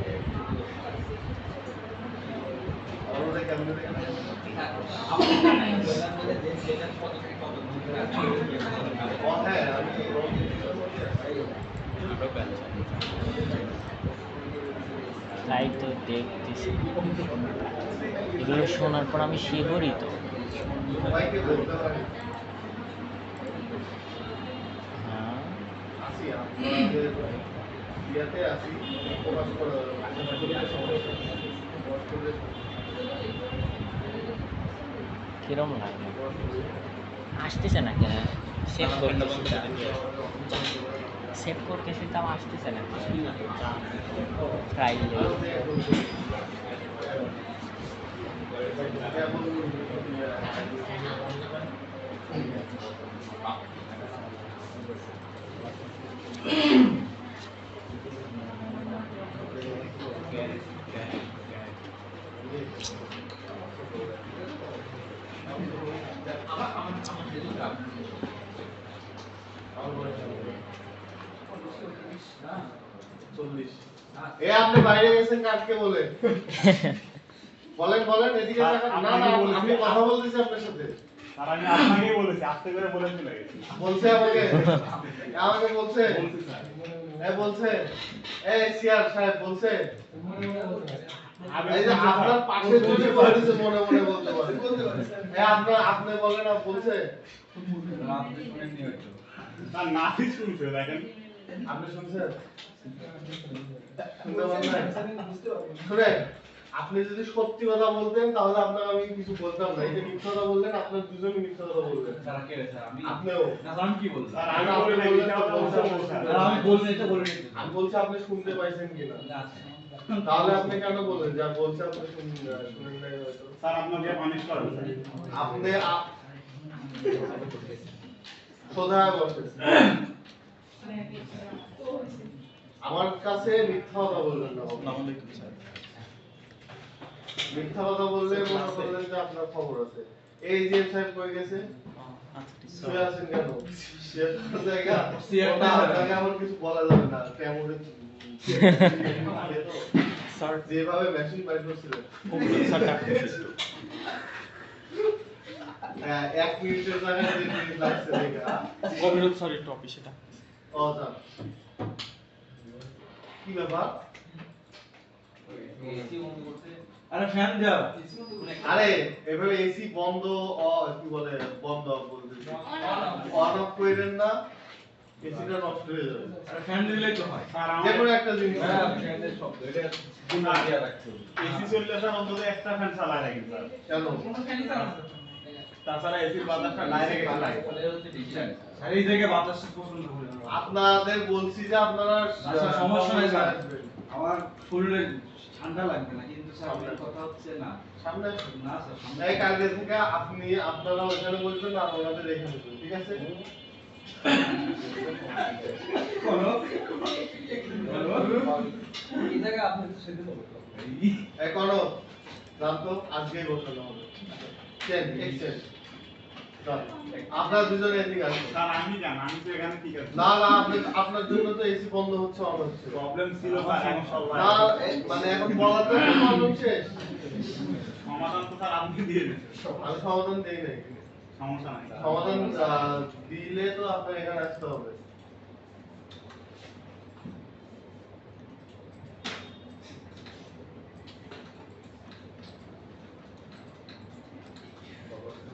আমাদের কেমনে দেখেন আমাদের নাই বলে যে সেটা কত থেকে কত ও হ্যাঁ আমি তাই তো দেখতেছি এগুলো শোনার পর আমি শিহরি তো। সবাইকে বলতে পারি হ্যাঁ আসি আমাদের ইয়াতে আসি প্রকাশ করে কিরম লাগলো আসতেছে না কেন? সেভ করতেছি সেভ করতেছি তাও আসতেছে না ট্রাই আপনি বাইরে গেছেন কাটকে বলে বলেন বলেন এদিকে তাকান। না না আমি কথা বলতেছি আপনার সাথে। আর আমি আপনাকেই বলেছি আস্তে করে বলে চলে গেছি বলছে আমাকে আমাকে বলছে বলছে এই সিআর সাহেব বলছে এই যে আপনার পাশে বসে বলতেছে মনে মনে বলতে পারে আপনি বলেন না বলছে আপনি শুনেননি হয়তো না নাতি শুনছে দেখেন আপনি শুনছেন শুনতে পারেন নাই? শুনেন আপনি যদি সত্যি কথা বলতেন তাহলে আপনাকে আমি কিছু বলতাম না। এই যে মিথ্যা কথা বললেন আপনার দুজনই মিথ্যা কথা বললেন। স্যার কে স্যার আমি আপনিও না আমি কি বলছি স্যার আমি আমি বলে বললেন দেখি তো বলছেন। আমি বলছি তো বলে আমি বলছি আপনি শুনতে পাইছেন কিনা না তাহলে আপনি কেন বলেন যা বলছে আপনি শুনেন নাই হয়তো স্যার আপনাকে পানিশ করেন আপনি সোজা বসে আমার কাছে মিথ্যা কথা বলবেন না মিথ্যা কথা বললে মনে করলেন যে আপনার খবর আছে। এই যে সাহেব কই গেছে শুয়ে আছেন কেন সে জায়গা ওটা আপনাকে আমার কিছু বলা যাবে না কেমন স্যার যেভাবে মেশিন বাইর করছিলেন 1 মিনিটের জায়গায় 2 মিনিট লাগছে দেখা গভীরত স্যার একটু অফিসে ডাক ও স্যার কি ব্যাপার আরে ফ্যান দাও আরে এভাবে এসি বন্ধ কি বলে বন্ধ বলতেছি অন অফ কইরেন না এসিটা নষ্ট হয়ে যাবে। আরে ফ্যান দিলেই তো হয় স্যার যে কোনো একটা জিনিস ফ্যানের শব্দ এটা গুণা দিয়া রাখতে এসি চললে স্যার অন্তত একটা ফ্যান চালায় রাখেন স্যার কেন কোনো ফ্যানই চালাচ্ছে তাছাড়া এসির বাতাসটা ডাইরেক্ট চালায় আর এই জায়গায় বাতাসটা পছন্দ করি না আপনাদের বলছি যে আপনারা আচ্ছা সমস্যা নাই স্যার আসবেন। আমার শরীরে ঠান্ডা লাগবে না কিন্তু স্যার আমার কথা হচ্ছে না সামনে আসুন। না স্যার সামনে এই কালকে থেকে আপনারা ওখানে বলবেন আর ওনাদের এখানে বলবেন ঠিক আছে কোনো এই জায়গা আপনি তো সেদিন এখনো জানতো আজকেই বসানো হবে চেঞ্জ এক্সচেঞ্জ চল, আপনারা দুজনে এদিকে আসুন। স্যার আমি জান আমি তো এখানে ঠিক আছে না না আপনার জন্য তো এসি বন্ধ হচ্ছে অন হচ্ছে। প্রবলেম ছিল স্যার এখন না মানে এখন বলাতে প্রবলেম শেষ। সমাধান তো স্যার আপনি দিয়ে দিন আমি সমাধান দেই নাই। সমস্যা নাই সমাধান দিলে তো আপনার এখানে আসতে হবে।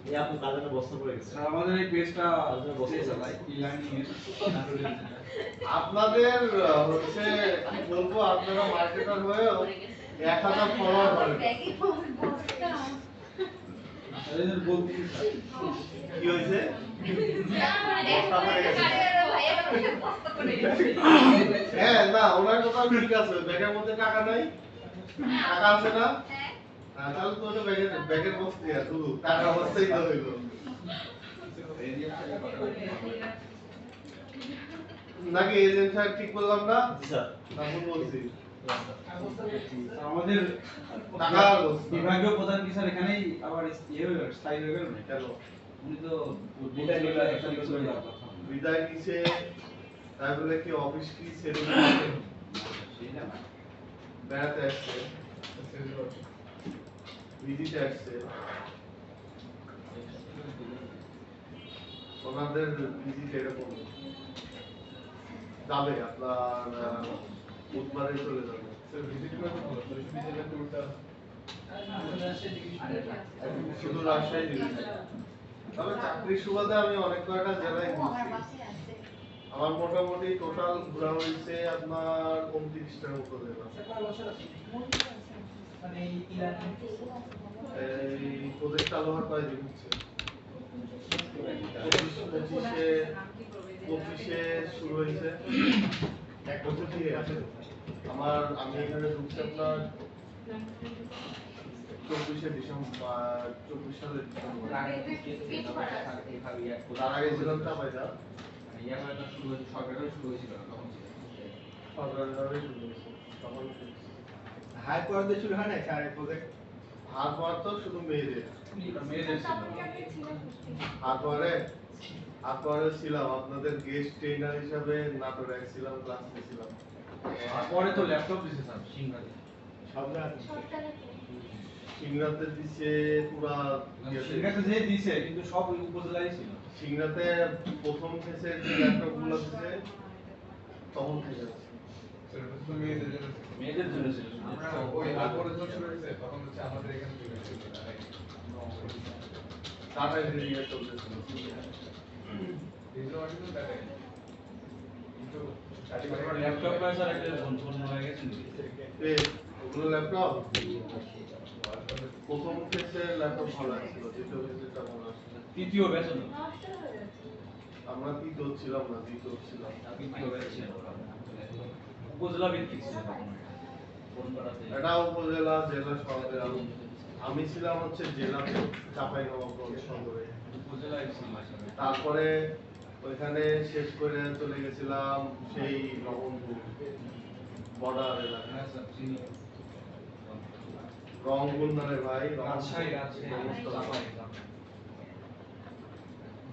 এই আপু কাজের বস্তা পড়ে গেছে। স্যার আমাদের এই পেজটা আপনার বসে চালাই ই-লার্নিং এর আপনাদের হচ্ছে কি বলবো, আপনারা মার্কেটার হয়েও 1000 ফলোয়ার করেন। এদের বলতে কি হয়েছে? হ্যাঁ না ওনার কথা ঠিক আছে, ব্যাগের মধ্যে টাকা নাই, টাকা আছে না? হ্যাঁ, তাহলে তো ওটা ব্যাগের বস্তি আর শুধু টাকা বস্তাই তো হইলো। নাকি এজেন্ট সাহেব ঠিক বললাম না? জি স্যার। না ভুল বলছি? আমাদের টাকা বস্তা। বিভাগীয় প্রধান কি স্যার এখানেই আবার ইয়ে হয়ে স্থায়ী হয়ে গেল না কেন? উনি তো বিদায় নিল একটা কিছু হয়ে গেল বিদায় নিছে, তাই বলে কি অফিস কি ছেড়ে সেইটা না বেড়াতে আসছে, ভিজিটে আসছে। ওনাদের ভিজিট এরকম যাবে আপনার বুধবারে চলে যাবে। শুধু রাজশাহী division। তবে চাকরির সুবাদে আমি অনেক কয়টা জেলায় ঘুরছি। আমার মোটামুটি টোটাল ঘোরা হয়েছে আপনার 29টার মতো জেলা। এই প্রজেক্ট চালু হওয়ার কয়দিন হচ্ছে? 25-এ শুরু হয়েছে। এক বছর থেকে আমি এখানে ঢুকছি আপনার 24শে ডিসেম্বর, 24 সালের ডিসেম্বর। তার আগে ছিলাম চাপাইদা। সরকারিভাবে শুরু হয়েছে, তখন হাই পর্যায়ে শুরু হয় না স্যার এই প্রজেক্ট হাত মার তো শুধু মেয়েদের। মেয়েদের ছিল তারপরে ছিলাম আপনাদের গেস্ট ট্রেনার হিসাবে নাটোরে ছিলাম, ক্লাস নিয়েছিলাম। পরে তো ল্যাপটপ দিছে স্যার সিংহাতে সব সিংড়াতে দিছে পুরা সিংহাতে যে দিছে কিন্তু সব উপজেলায় ছিল সিংড়াতে প্রথম ফেসে যে ল্যাপটপ গুলো দিছে তখন থেকে আছে। মেয়েদের জন্য ছিল আমরা ওই তারপরে যখন শুরু হয়েছে তখন হচ্ছে আমাদের এখানে চলে এসেছিল টাটা এন্ট্রি চলতেছিল। দিনটা কিন্তু দেখেন কিন্তু ল্যাপটপ পায় স্যার একটা বন্ধ হয়ে গেছে ওগুলো ল্যাপটপ প্রথম ফেসে ল্যাপটপ ভালো ছিল, দ্বিতীয় ফেসেটা ভালো আসছিল। তৃতীয় ব্যাচ হলো আমরা তৃতীয় ছিলাম না, দ্বিতীয় ছিলাম। তৃতীয় ব্যাচ ছিল উপজেলা ভিত্তিক ছিল কোন পাড়াতে এটা উপজেলা জেলা শহরে আমি ছিলাম হচ্ছে জেলাতে চাঁপাইনবাবগঞ্জ শহরে। উপজেলায় ছিল তারপরে ওইখানে শেষ করে চলে গেছিলাম সেই রংপুর বর্ডার এলাকা। হ্যাঁ স্যার চিনি রংপুর না রে ভাই, রাজশাহী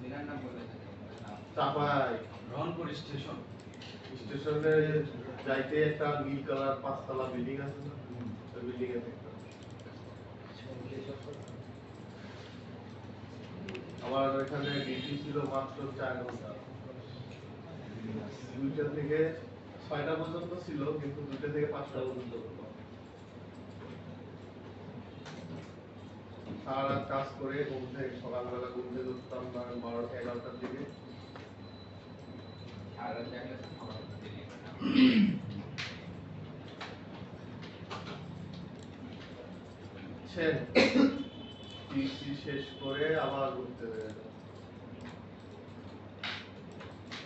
জেলার নাম বলে চাপাই রহনপুর স্টেশন স্টেশনে যাইতে একটা নীল কালার 5 তলা বিল্ডিং আছে না, ওই বিল্ডিং এ দেখতাম। আমার এখানে ডিউটি ছিল মাত্র 4 ঘন্টা, 2টা থেকে 6টা পর্যন্ত ছিল, কিন্তু 2টা থেকে 5টা পর্যন্ত করতাম। সারা রাত কাজ করে সকালবেলা ঘুম থেকে উঠতাম 12-11টার দিকে। ডিউটি শেষ করে আবার ঘুরতে বের হলাম।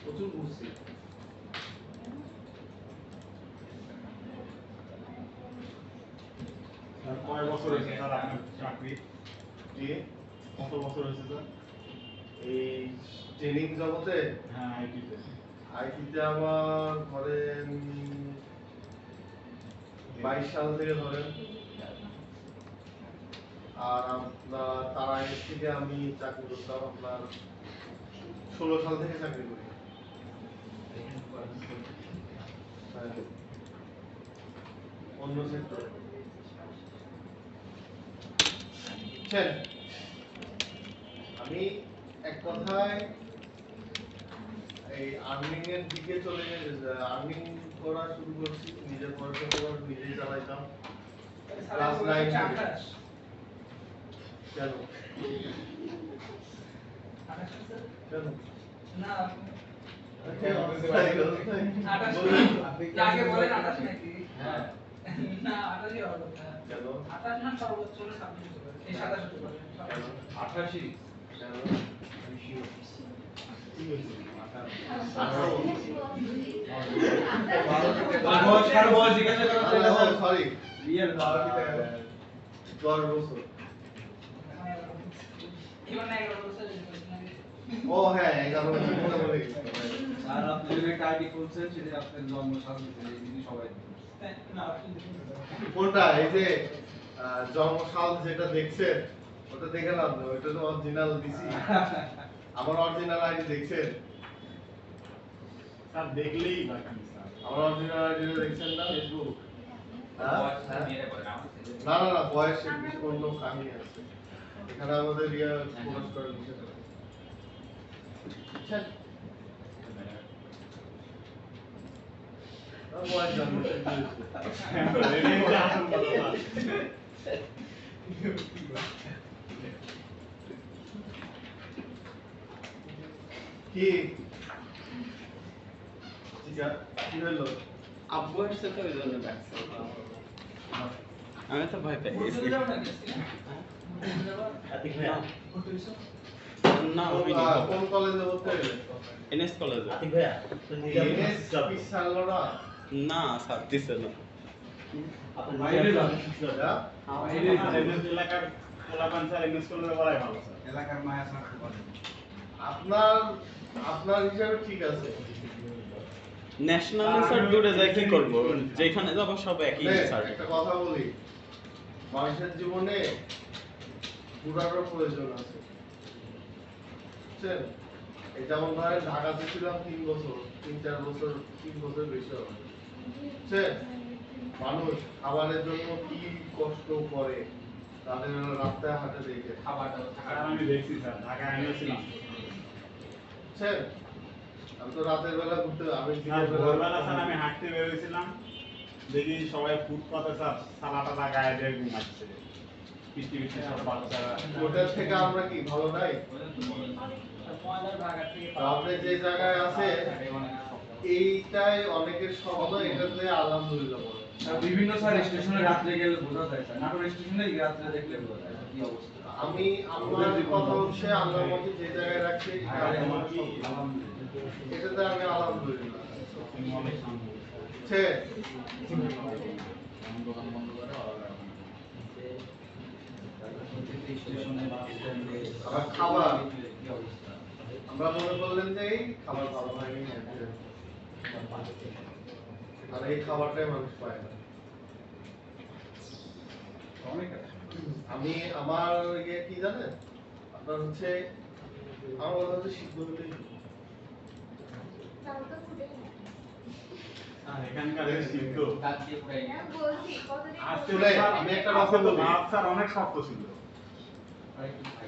প্রচুর ঘুরছি। কয় বছর হয়েছে স্যার আপনার চাকরি জি, কত বছর হয়েছে স্যার এই ট্রেনিং জগতে? হ্যাঁ আইটিতে আইটিতে আমার ধরেন 22 সাল থেকে ধরেন আর আপনার তারা এর থেকে আমি চাকরি করতাম আপনার 16 সাল থেকে চাকরি করি। হ্যাঁ। অন্য সেক্টরে আমি এক কথায় এই আর্নিং এর দিকে চলে আর্নিং করা শুরু করছি, নিজের পড়াশোনা নিজেই চালাইতাম ক্লাস 9 থেকে। কেন কেন না আগে বলেন 28 নাকি? হ্যাঁ না 28 হবে না। কেন 28 না সর্বোচ্চ 26 হবে। এই 27 হতে পারে। 88 কেন বয়স জিজ্ঞাসা করা সরি বিয়ের 10 বছর। এবার না 11 বছর নাকি? ও হ্যাঁ 11 বছর কথা বলে গেছি। আর আপনি যে একটা আইডি খুলছেন সেটা আপনার জন্ম সাল দিতে এই সবাই না কোনটা এই যে জন্ম সাল যেটা দেখছেন ওটা দেখে লাভ নেই, ওটা তো অরিজিনাল দিছি। আমার অরিজিনাল আইডি দেখছেন? স্যার দেখলেই বাকি স্যার আমার অরিজিনাল আইডি দেখছেন না ফেসবুক? হ্যাঁ না না না বয়সের কিছু অন্য কাহিনী আছে এখানে আমাদের ইয়া প্রকাশ করার নিষেধ আছে। বয়স জানবো কি কি হলো? আব্বু আসছে তো ওই জন্য ডাকছে। আমি তো ভয় পেয়ে গেছি। বুঝতে যাও না গেছি আতিক ভাইয়া না কোন কলেজে ভর্তি হইলে? এনএস কলেজে। আতিক ভাইয়া তো নিজে আপনি এনএস কি ছাড়লো না? না স্যার দিছে না। আপনি বাইরে যান। হ্যাঁ? এলাকার কোলাপান স্যার এমএস করলে বলাই ভালো স্যার এলাকার মায়া স্যার আপনার আপনার হিসাবে ঠিক আছে। ন্যাশনাল স্যার দূরে যায় কি করব? যেখানে যাব সব একই নে, স্যার। একটা কথা বলি, মানুষের জীবনে ঘোরারও প্রয়োজন আছে বুঝছেন? এই যেমন ধরেন ঢাকাতে ছিলাম 3 বছর 3-4 বছর 3 বছর বেশি হবে বুঝছেন? মানুষ খাবারের জন্য কি কষ্ট করে তাদের রাস্তায় হাঁটে দেখে খাবারটা স্যার আমি দেখছি স্যার ঢাকা এনেছিলাম বুঝছেন? আমি তো রাতের বেলা ঘুরতে আমি স্যার দিনের ভোরবেলা স্যার আমি হাঁটতে বেরিয়েছিলাম দেখি সবাই ফুটপাতে স্যার সালাটা গায়ে দিয়ে ঘুমাচ্ছে বৃষ্টি বৃষ্টি সব বাচ্চারা ওটার থেকে আমরা কি ভালো নাই? ময়লার ভাগার থেকে আপনি যে জায়গায় আছে এইটাই অনেকের স্বপ্ন, এটাতে আলহামদুলিল্লাহ বলে। স্যার বিভিন্ন স্যার স্টেশনে রাত্রে গেলে বোঝা যায় স্যার নাটোর স্টেশনে রাত্রে দেখলে বোঝা যায় কি অবস্থা আমি আমার কথা হচ্ছে আল্লাহর মধ্যে যে জায়গায় রাখছি এটাতে আমি আলহামদুলিল্লাহ ঠিক। আবার খাবার আমরা মনে করলেন যে এই খাবার ভালো হয়নি আর এই খাবারটাই মানুষ পায় না। আমি আমার ইয়ে কি জানেন আপনার হচ্ছে আমার কথা হচ্ছে সিদ্ধ হলেই তাও তো ফুটে না। আর এখানকার এই সিদ্ধ দাঁত দিয়ে পুরাই হ্যাঁ, বলছি কতদিন আসলে আমি একটা কথা বলি। ভাত স্যার অনেক শক্ত ছিল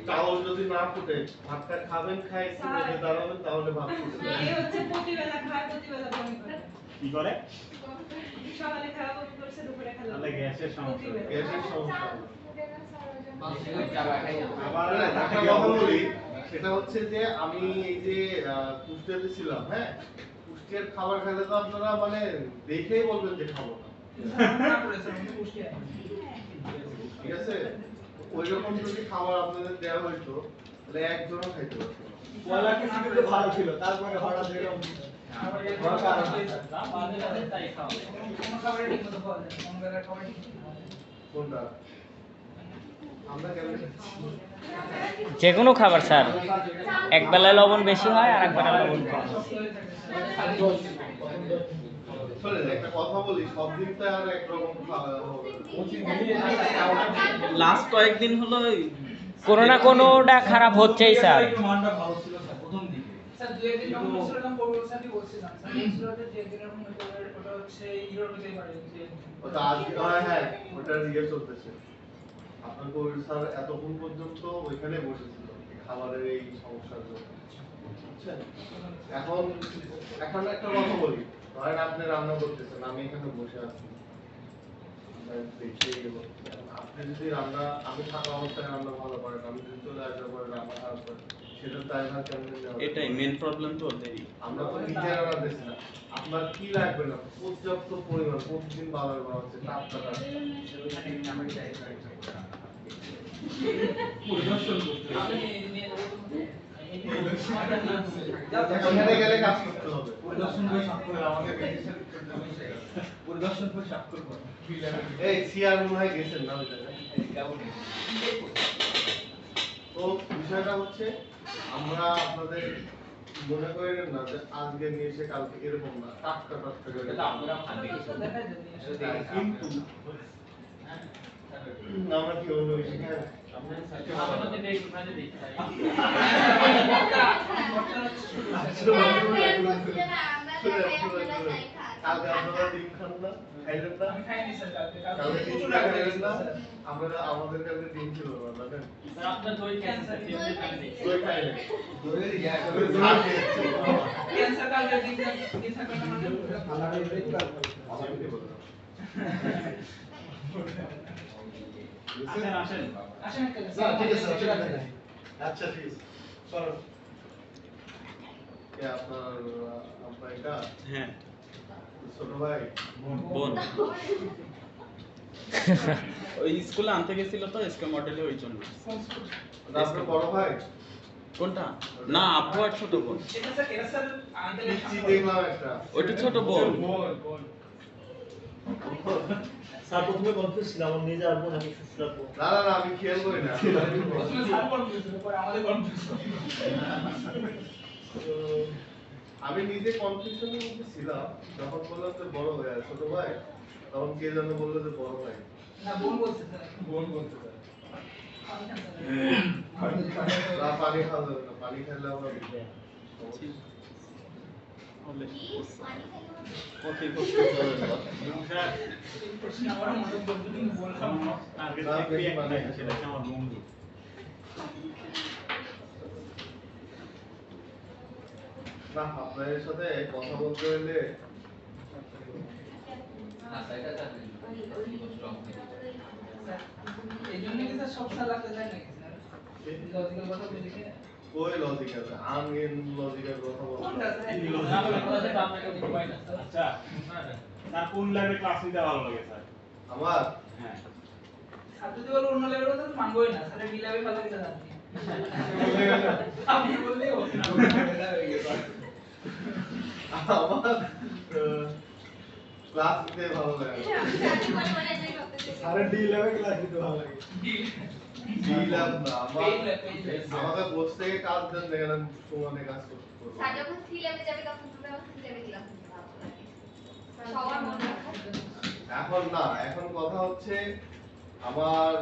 চাউল যদি না ফুটে ভাতটা খাবেন খাই একটু রোদে দাঁড়াবেন তাহলে ভাত ফুটে যাবে। এই হচ্ছে প্রতিবেলা খায় প্রতিবেলা বমি করে কি করে সকালে খাওয়া বমি করছে দুপুরে খাওয়া তাহলে গ্যাসের সমস্যা গ্যাসের সমস্যা হবে। ফুটে না সারা জন্য। আবার একটা কথা বলি সেটা হচ্ছে যে আমি এই যে কুষ্টিয়াতে ছিলাম হ্যাঁ কুষ্টিয়ার খাবার খেলে তো আপনারা মানে দেখেই বলবেন যে খাবো না না করেছে আমি পুষ্টি আছে ঠিক আছে ওই রকম যদি খাবার আপনাদের দেওয়া হইতো তাহলে একজনও খাইতে পারতো না। পয়লা কিছু কিন্তু ভালো ছিল তারপরে হঠাৎ এরকম আবার এই বড় কারণ বাজে তাই খাওয়া কোন খাবারে ঠিক মতো পাওয়া যায় না, কোন বেলার খাবার ঠিক মতো পাওয়া যায় না। কোনটা আমরা কেমন যে কোনো খাবার স্যার এক বেলায় লবণ বেশি হয় আর এক বেলায় লবণ কম। শক্ত হয়ে থাকে শোনেন একটা কথা বলি সব দিন তো আর একরকম খাওয়া হবে না। লাস্ট কয়েকদিন হলো কোনো না কোনোটা খারাপ হচ্ছেই স্যার। একটু মানটা ভালো ছিল স্যার প্রথম দিকে। স্যার দুই একদিন যখন বলছিলাম পড়বো স্যারই বলছিলাম স্যার নেক্সট রোডে যে একদিন এরকম হতে পারে ওটা হচ্ছে ইউরোপ হতে পারে যে ওটা আজকে হ্যাঁ ওটা ইয়ে চলতেছে। আপনার কোভিড স্যার এতক্ষণ পর্যন্ত ওইখানে বসেছিল এই খাবারের এই সমস্যার জন্য, বুঝছেন? এখন এখন একটা কথা বলি, ধরেন আপনি রান্না করতেছেন, আমি এখানে বসে আছি, দেখে আপনি যদি রান্না, আমি থাকা অবস্থায় রান্না ভালো করেন, আমি যদি চলে আসার পরে রান্না খারাপ করেন, সেটা দায়ভার কেমন নেওয়া? এটাই মেন প্রবলেম তো ওদেরই। আমরা তো নিজেরা রাঁধতেছি না। আপনার কি লাগবে না পর্যাপ্ত পরিমাণ প্রতিদিন বাজার করা হচ্ছে টাটকা টাটকা। পরিদর্শন করতে হবে। আমি নিয়ে যাবো ওখানে গেলে কাজ করতে হবে। পরিদর্শন করে স্বাক্ষর আমাকে পরিদর্শন করে স্বাক্ষর করো। এই সিআর মনে হয় গেছেন না ওই জায়গায়। তো বিষয়টা হচ্ছে আমরা আপনাদের মনে করেন না যে আজকে নিয়ে এসে কালকে এরকম না, টাটকা টাটকা করে কিন্তু আমরা কি অন্য বেশি খাই? কালকে আপনারা ডিম খান না, খাইলেন না? আমি খাইনি স্যার কালকে কালকে কিছু ডিম রাখা খাইলেন হয়েছিল না? স্যার আমাদের কালকে ডিম ছিল না, জানেন? আপনার দই ক্যান্সার দই খাইলেন। ক্যান্সার কালকে দিন থাকবে না মানে আসেন আসেন একটা ঠিক আছে, আচ্ছা ঠিক আছে, চলো। কে আপনার আপনার এটা হ্যাঁ ছোট ভাই? বোন ওই স্কুলে আনতে গেছিল তো এসকে মডেলে ওই জন্য। না, আপনার বড় ভাই? কোনটা? না আব্বু আর ছোট বোন। এটা স্যার আনতে কি দেখলাম একটা। ওইটা ছোট বোন। স্যার প্রথমে কনফিউজ ছিলাম আমি নিজে আসবো নাকি সুস্থ রাখবো। না না না, আমি খেয়াল করি না। স্যার কনফিউজ পরে আমাদের কনফিউজ আমি নিজে কনফিউশনের মধ্যে ছিলাম যখন বললাম যে বড় ভাই আর ছোট ভাই, তখন কে যেন বললো যে বড় ভাই। না বোন বলছে স্যার বোন বলতে পারে। আমি ক্যান্সার না, পানি খাওয়া যাবে না, পানি খেলে আমরা আমার মনে বলতে বললাম আমার বন্ধু না, আপনাদের সাথে কথা বলতে হলে এই জন্য কি স্যার সব স্যার লাগতে যায় নাকি স্যার লজিক্যাল কথা বলে দেখে ওই লজিক্যাল আনগেন লজিক্যাল কথা বলতে কোনটা স্যার আচ্ছা স্যার কোন লেভেলে ক্লাস নিতে ভালো লাগে স্যার? আমার হ্যাঁ স্যার যদি বলো অন্য লেভেলে তো মানবোই না স্যার বি লেভেল ভালো কিছু জানি আপনি বললেই হবে না আমার ক্লাস নিতে ভালো লাগে। স্যারের ডি লেভেল ক্লাস দিতে ভালো লাগে। দিলাম না, আমাকে বসে থেকে কাজ দেন, দেখেন আমি সমানে কাজ করতে পারবো। স্যার যখন সি লেভেলে যাবে তখন তুমি আমাকে সি লেভেলে দিলাম সবার মনে রাখো। এখন না, এখন কথা হচ্ছে আমার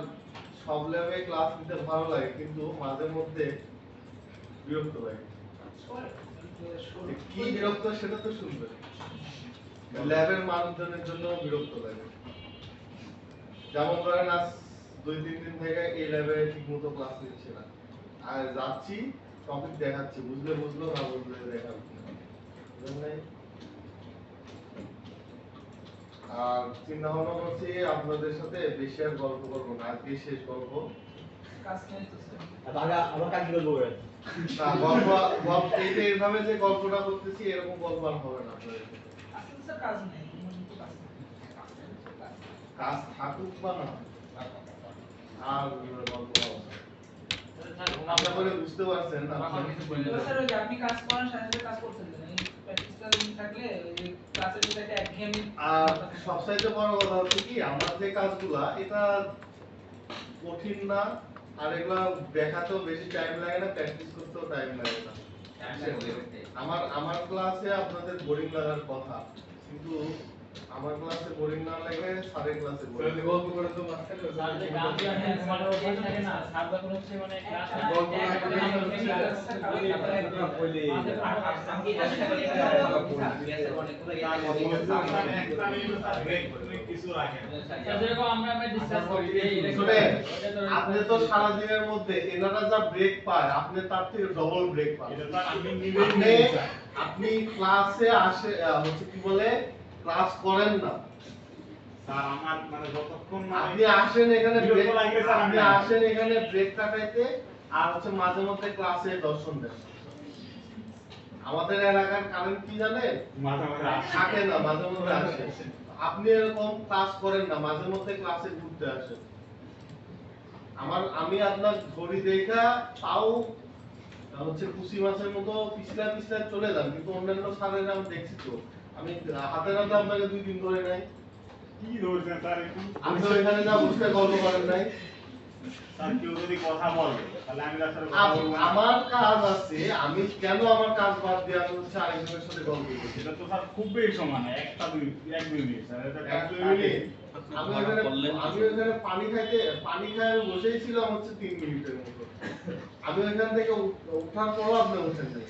সব ল্যাবে ক্লাস নিতে ভালো লাগে, কিন্তু মাঝে মধ্যে বিরক্ত লাগে। কি বিরক্ত সেটা তো শুনবে। ল্যাবের মানুষজনের জন্য বিরক্ত লাগে। যেমন ধরেন আজ 2-3 দিন থেকে এই ল্যাবে ঠিকমতো ক্লাস নিচ্ছে না, আর যাচ্ছি টপিক দেখাচ্ছি, বুঝলে বুঝলো, না বুঝলে দেখাচ্ছি না। আর চিন্তা ভাবনা করছি আপনাদের সাথে বেশি আর গল্প করবো না, আজকে শেষ গল্প। কাজ নেই তো স্যার আবার কাজ করবো না, গল্প এইটা এইভাবে যে গল্পটা করতেছি এরকম গল্প আর হবে না আপনাদের সাথে। আসলে স্যার কাজ নেই কাজ নেই কাজ থাকুক বা না আর গল্প হবে না। আশা করি বুঝতে পারছেন স্যার ওই যে আপনি কাজ করেন সাথে সাথে কাজ করতে দেন এই প্র্যাকটিসটা থাকলে ওই যে ক্লাসের ভিতরে একটা একঘেয়েমি আর সবচাইতে বড় কথা হচ্ছে কি, আমার যে কাজগুলা এটা কঠিন না, আর এগুলা দেখাতেও বেশি টাইম লাগে না, প্র্যাকটিস করতেও টাইম লাগে না। আমার ক্লাসে আপনাদের বোরিং লাগার কথা, কিন্তু আমার ক্লাসে বোরিং না লাগে স্যারের ক্লাসে বোরিং তাহলে গল্প করে তো মাঝখানে স্যার যে গান গান মানে ওখানে থাকে না স্যার যখন হচ্ছে মানে ক্লাস গল্প না করে কিছু রাখেন যেরকম আমরা ডিসকাস করি শুনেন, আপনি তো সারা দিনের মধ্যে এনারা যা ব্রেক পায় আপনি তার থেকে ডবল ব্রেক পান। এটা তো আমি নিজেই আপনি নিয়েছি। আপনি ক্লাসে আসে হচ্ছে কি বলে ক্লাস করেন না, স্যার আমার মানে যতক্ষণ আপনি আসেন এখানে বিরক্ত ব্রেক, লাগলে স্যার আপনি আমি আসেন এখানে ব্রেক কাটাইতে আর হচ্ছে মাঝে মধ্যে ক্লাসে দর্শন দেন। আমাদের এলাকার কারেন্ট কি জানেন, মাথা মাথা থাকে না, মাঝে মধ্যে আসে। আপনি এরকম ক্লাস করেন না, মাঝে মধ্যে ক্লাসে ঘুরতে আসেন। আমি আপনার ঘড়ি দেখা তাও হচ্ছে কুচি মাছের মতো পিছলা পিছলা চলে যান, কিন্তু অন্যান্য স্যারেরা আমি দেখছি তো, আমি হাতে হাতে আপনাকে 2 দিন ধরে নাই। কি ধরছেন স্যার একটু আপনি তো এখানে যা বসে গল্প করেন নাই। স্যার কেউ যদি কথা বলে তাহলে আমি তার সাথে কথা বলবো না। আমার কাজ আছে, আমি কেন আমার কাজ বাদ দিয়ে আমি হচ্ছে আরেকজনের সাথে গল্প করছি? এটা তো স্যার খুব বেশি সময় না 1-2 মিনিট স্যার এটা 1-2 মিনিট। আমি ওখানে পানি খাই আমি বসেই ছিলাম হচ্ছে 3 মিনিটের মতো। আমি ওইখান থেকে উঠার পরও আপনি উঠেন নাই।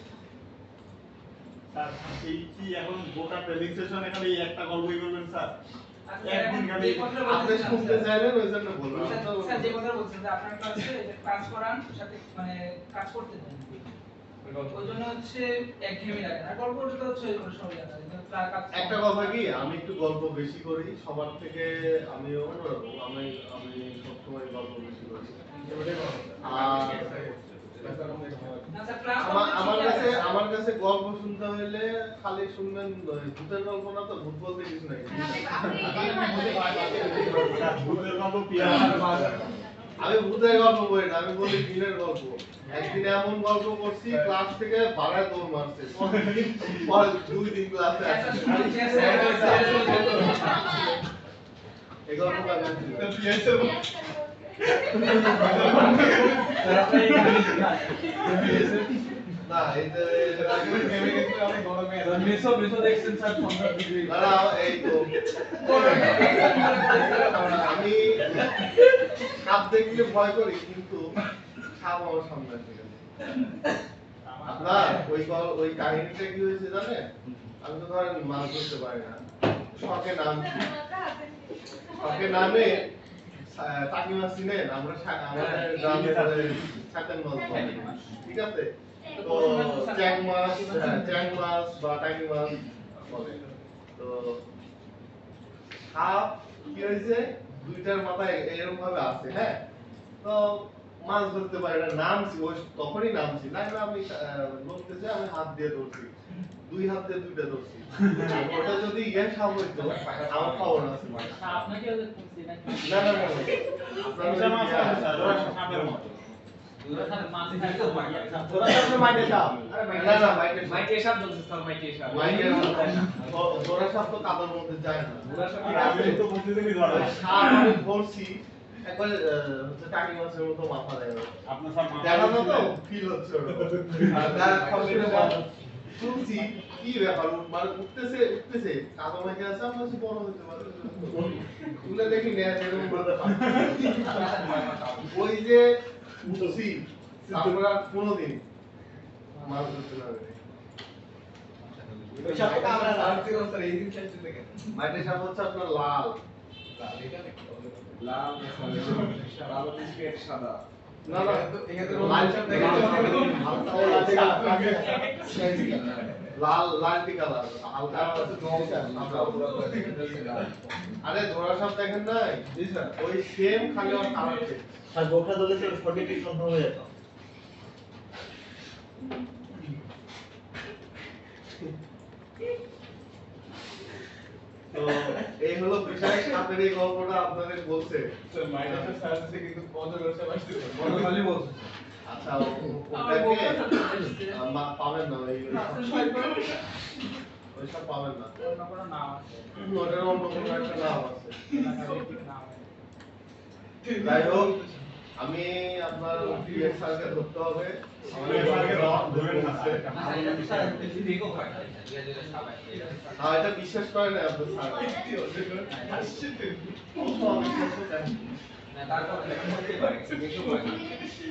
স্যার এই কি এখন গোটা ট্রেনিং সেশন এখানে এই একটা গল্পই করবেন স্যার? একদিন খালি আপনি শুনতে চাইলেন ওই জন্য বললাম। স্যার যে কথা বলছেন যে আপনার ক্লাসে কাজ করান সাথে মানে কাজ করতে দেন, ওই জন্য হচ্ছে একঘেয়েমি লাগে না। গল্প করতে হচ্ছে ওই সবই আছে তার কাজ একটা কথা কি, আমি একটু গল্প বেশি করি সবার থেকে, আমি অন্যরকম, আমি সবসময় গল্প বেশি করি। আর না স্যার ক্লাস আমার কাছে গল্প শুনতে হইলে খালি শুনবেন ভূতের গল্প, না তো ভূত বলতে কিছু নাই। স্যার ভূতের গল্প পিয়া আমি ভূতের গল্প বলি না, আমি বলি দিনের গল্প। একদিন এমন গল্প করছি ক্লাস থেকে বাড়ায় দৌড় মারছে, পরে 2 দিন ক্লাসে আসছে। এই গল্পটা বলছি। না এই যে দাঁড়াও, এই তো আমি সাপ দেখলে ভয় করি, কিন্তু সাপ আমার সামনে আসে গেছে। আপনার ওই কাহিনীটা কি হয়েছে জানেন, আমি তো ধরেন মাছ ধরতে পারি না, শখে নামে টাকি মাছ চিনেন, আমাদের গ্রামে ছাতের মাছ বলে, ঠিক আছে? তো চ্যাং মাছ বা টাকি মাছ বলে। তো সাপ কি হয়েছে, 2টার মাথায় এরকম ভাবে আছে, হ্যাঁ? তো মাছ ধরতে পারি না, নামছি, ওই তখনই নামছি না, আমি ধরতেছে, আমি হাত দিয়ে ধরছি, 2 হাত দিয়ে 2টা ধরছি। ওটা যদি সাপ হইতো আমার খবর আছে। আপনাকে না না না, এটা মাছ আছে স্যার ওরা সাপের মতো ধরা সাপ তো কাদার মধ্যে যায় না। আমি তো প্রতিদিনই ধরা সাপ আমি ধরছি একবার হচ্ছে টাকি মাছের মতো মাথা দেয়, আপনার স্যার দেখা তো ফিল হচ্ছে শুনছি কি ব্যাপার, মানে উঠতেছে কাদা মাঝে আছে, আমার কাছে বড় হতে পারে তুলে দেখি নেয় এরকম বলতে পারে। ওই যে উঠছি তারপর আর কোনোদিন মাছ ধরতে পারে মাটির সাপ হচ্ছে আপনার লাল না না লালটি কালার হালকা আরে ধরা সাপ দেখেন নাই, ওই সেম খালি ওর কালার চেঞ্জ। আর বোকা দলে তো সঠিক সন্ধান হয়ে যেত। তো এই হলো বিষয়, সাপের এই গল্পটা আপনাদের বলছে। আচ্ছা ওটাকে পাবেন না, ওই সব পাবেন না, ওটার অন্য কোনো একটা নাম আছে। যাই হোক আমি আপনার পিএস স্যারকে ধরতে হবে। আমাদের স্যারকে ধরেন না স্যার। না এটা বিশ্বাস করে না আপনার স্যার।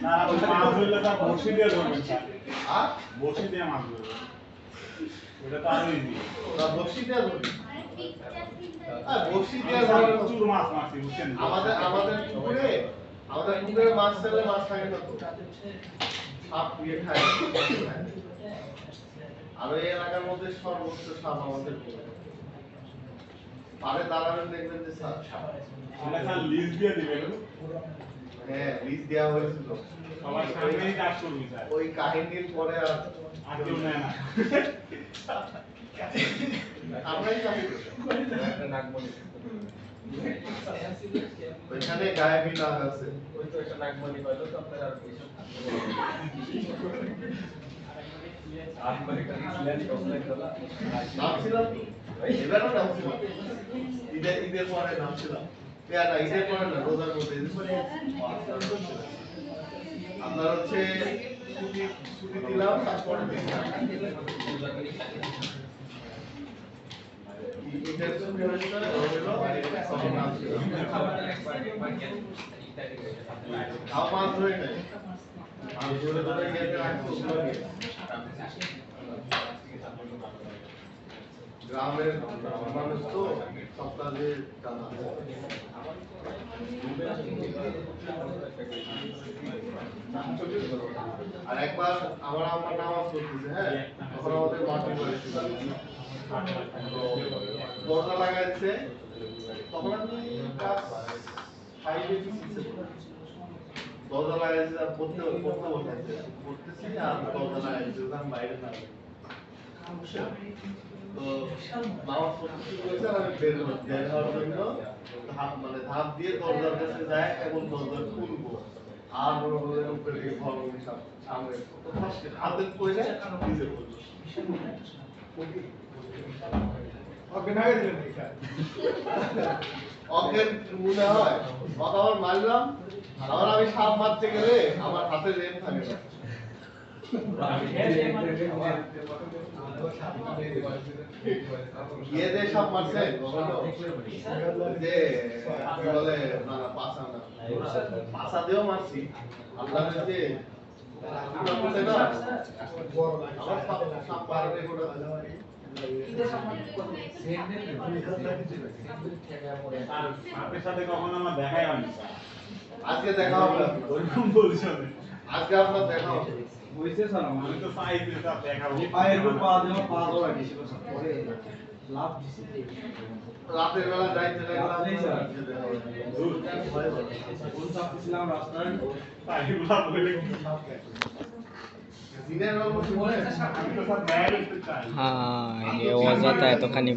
না ওই মাছ ধরলে স্যার বড়শি দিয়ে ধরবেন স্যার। আর বড়শি দিয়ে মাছ ধরবেন। ওটা তো আরো ইজি। না বক্সি দিয়ে ধরি। বক্সি দিয়ে ধরে প্রচুর মাছ মারছি বুঝছেন? আমাদের পুকুরে মাছ ছেলে মাছ থাকে না তো। সাপ দিয়ে খায়। আর এই এলাকার মধ্যে সর্বোচ্চ সাপ আমাদের পুকুরে। পারে দাঁড়াবেন দেখবেন যে সাপ। ওটা স্যার লিজ দিয়ে দিবেন। হ্যাঁ লিজ দেওয়া হয়েছিল। সবার সামনেই কাজ করবি স্যার। ওই কাহিনীর পরে আর কেউ নেয় না। আমরাই জানি ওইখানে গায়েবী নাগ আছে। নাম ছিল এবারও নাম ছিল ঈদের পরে নাম ছিল না ঈদের পরে না রোজার মধ্যে আপনার হচ্ছে ছুটি দিলাম তারপরে ঈদের ছুটি হয়েছিল তখন নাম ছিল তাও মাছ ধরে নাই আর ধরে ধরে ইয়েতে রাখতো গ্রামের মানুষ তো সপ্তাহে জানা আর একবার আমার নামাজ পড়তেছে হ্যাঁ তখন আমাদের মাঠে করেছিল দরজা লাগাইছে তখন আমি ক্লাস 5 এ দরজা লাগাইছে আর পড়তেছি আর দরজা লাগাইছে ওখানে বাইরে না তো নামাজ পড়তে করেছে আর আমি বের হওয়ার জন্য ধাপ দিয়ে দরজার কাছে যায় এবং দরজা খুলবো আর বড় বড় উপরে দিয়ে ভগবান সামনে হাতে কইলে নিজে বলবো অজ্ঞান মনে হয় কথা আবার মারলাম আবার আমি সাপ মারতে গেলে আমার হাতে রেম থাকে না ইয়েতে সাপ মারছে যে বলে না পাশা দিয়েও মারছি আপনার যে সাপ পারে আপনার সাথে কখনো আমার দেখাই হয়নি স্যার। আজকে দেখা হবে ওরকম বলছেন। আজকে আপনার দেখা হবে হইছে স্যার আমি তো চাইছি স্যার দেখাবো। পায়ের উপর পা দেওয়া পা ধরা গেছিল স্যার পরে লাভ দিছে রাতের বেলা যাইতে লাগলাম কোন চাপ ছিলাম রাস্তায় পাইগুলা বলে দিনের বেলা আমি তো স্যার দেখা করতে চাই। হ্যাঁ, ये हो जाता है तो खाने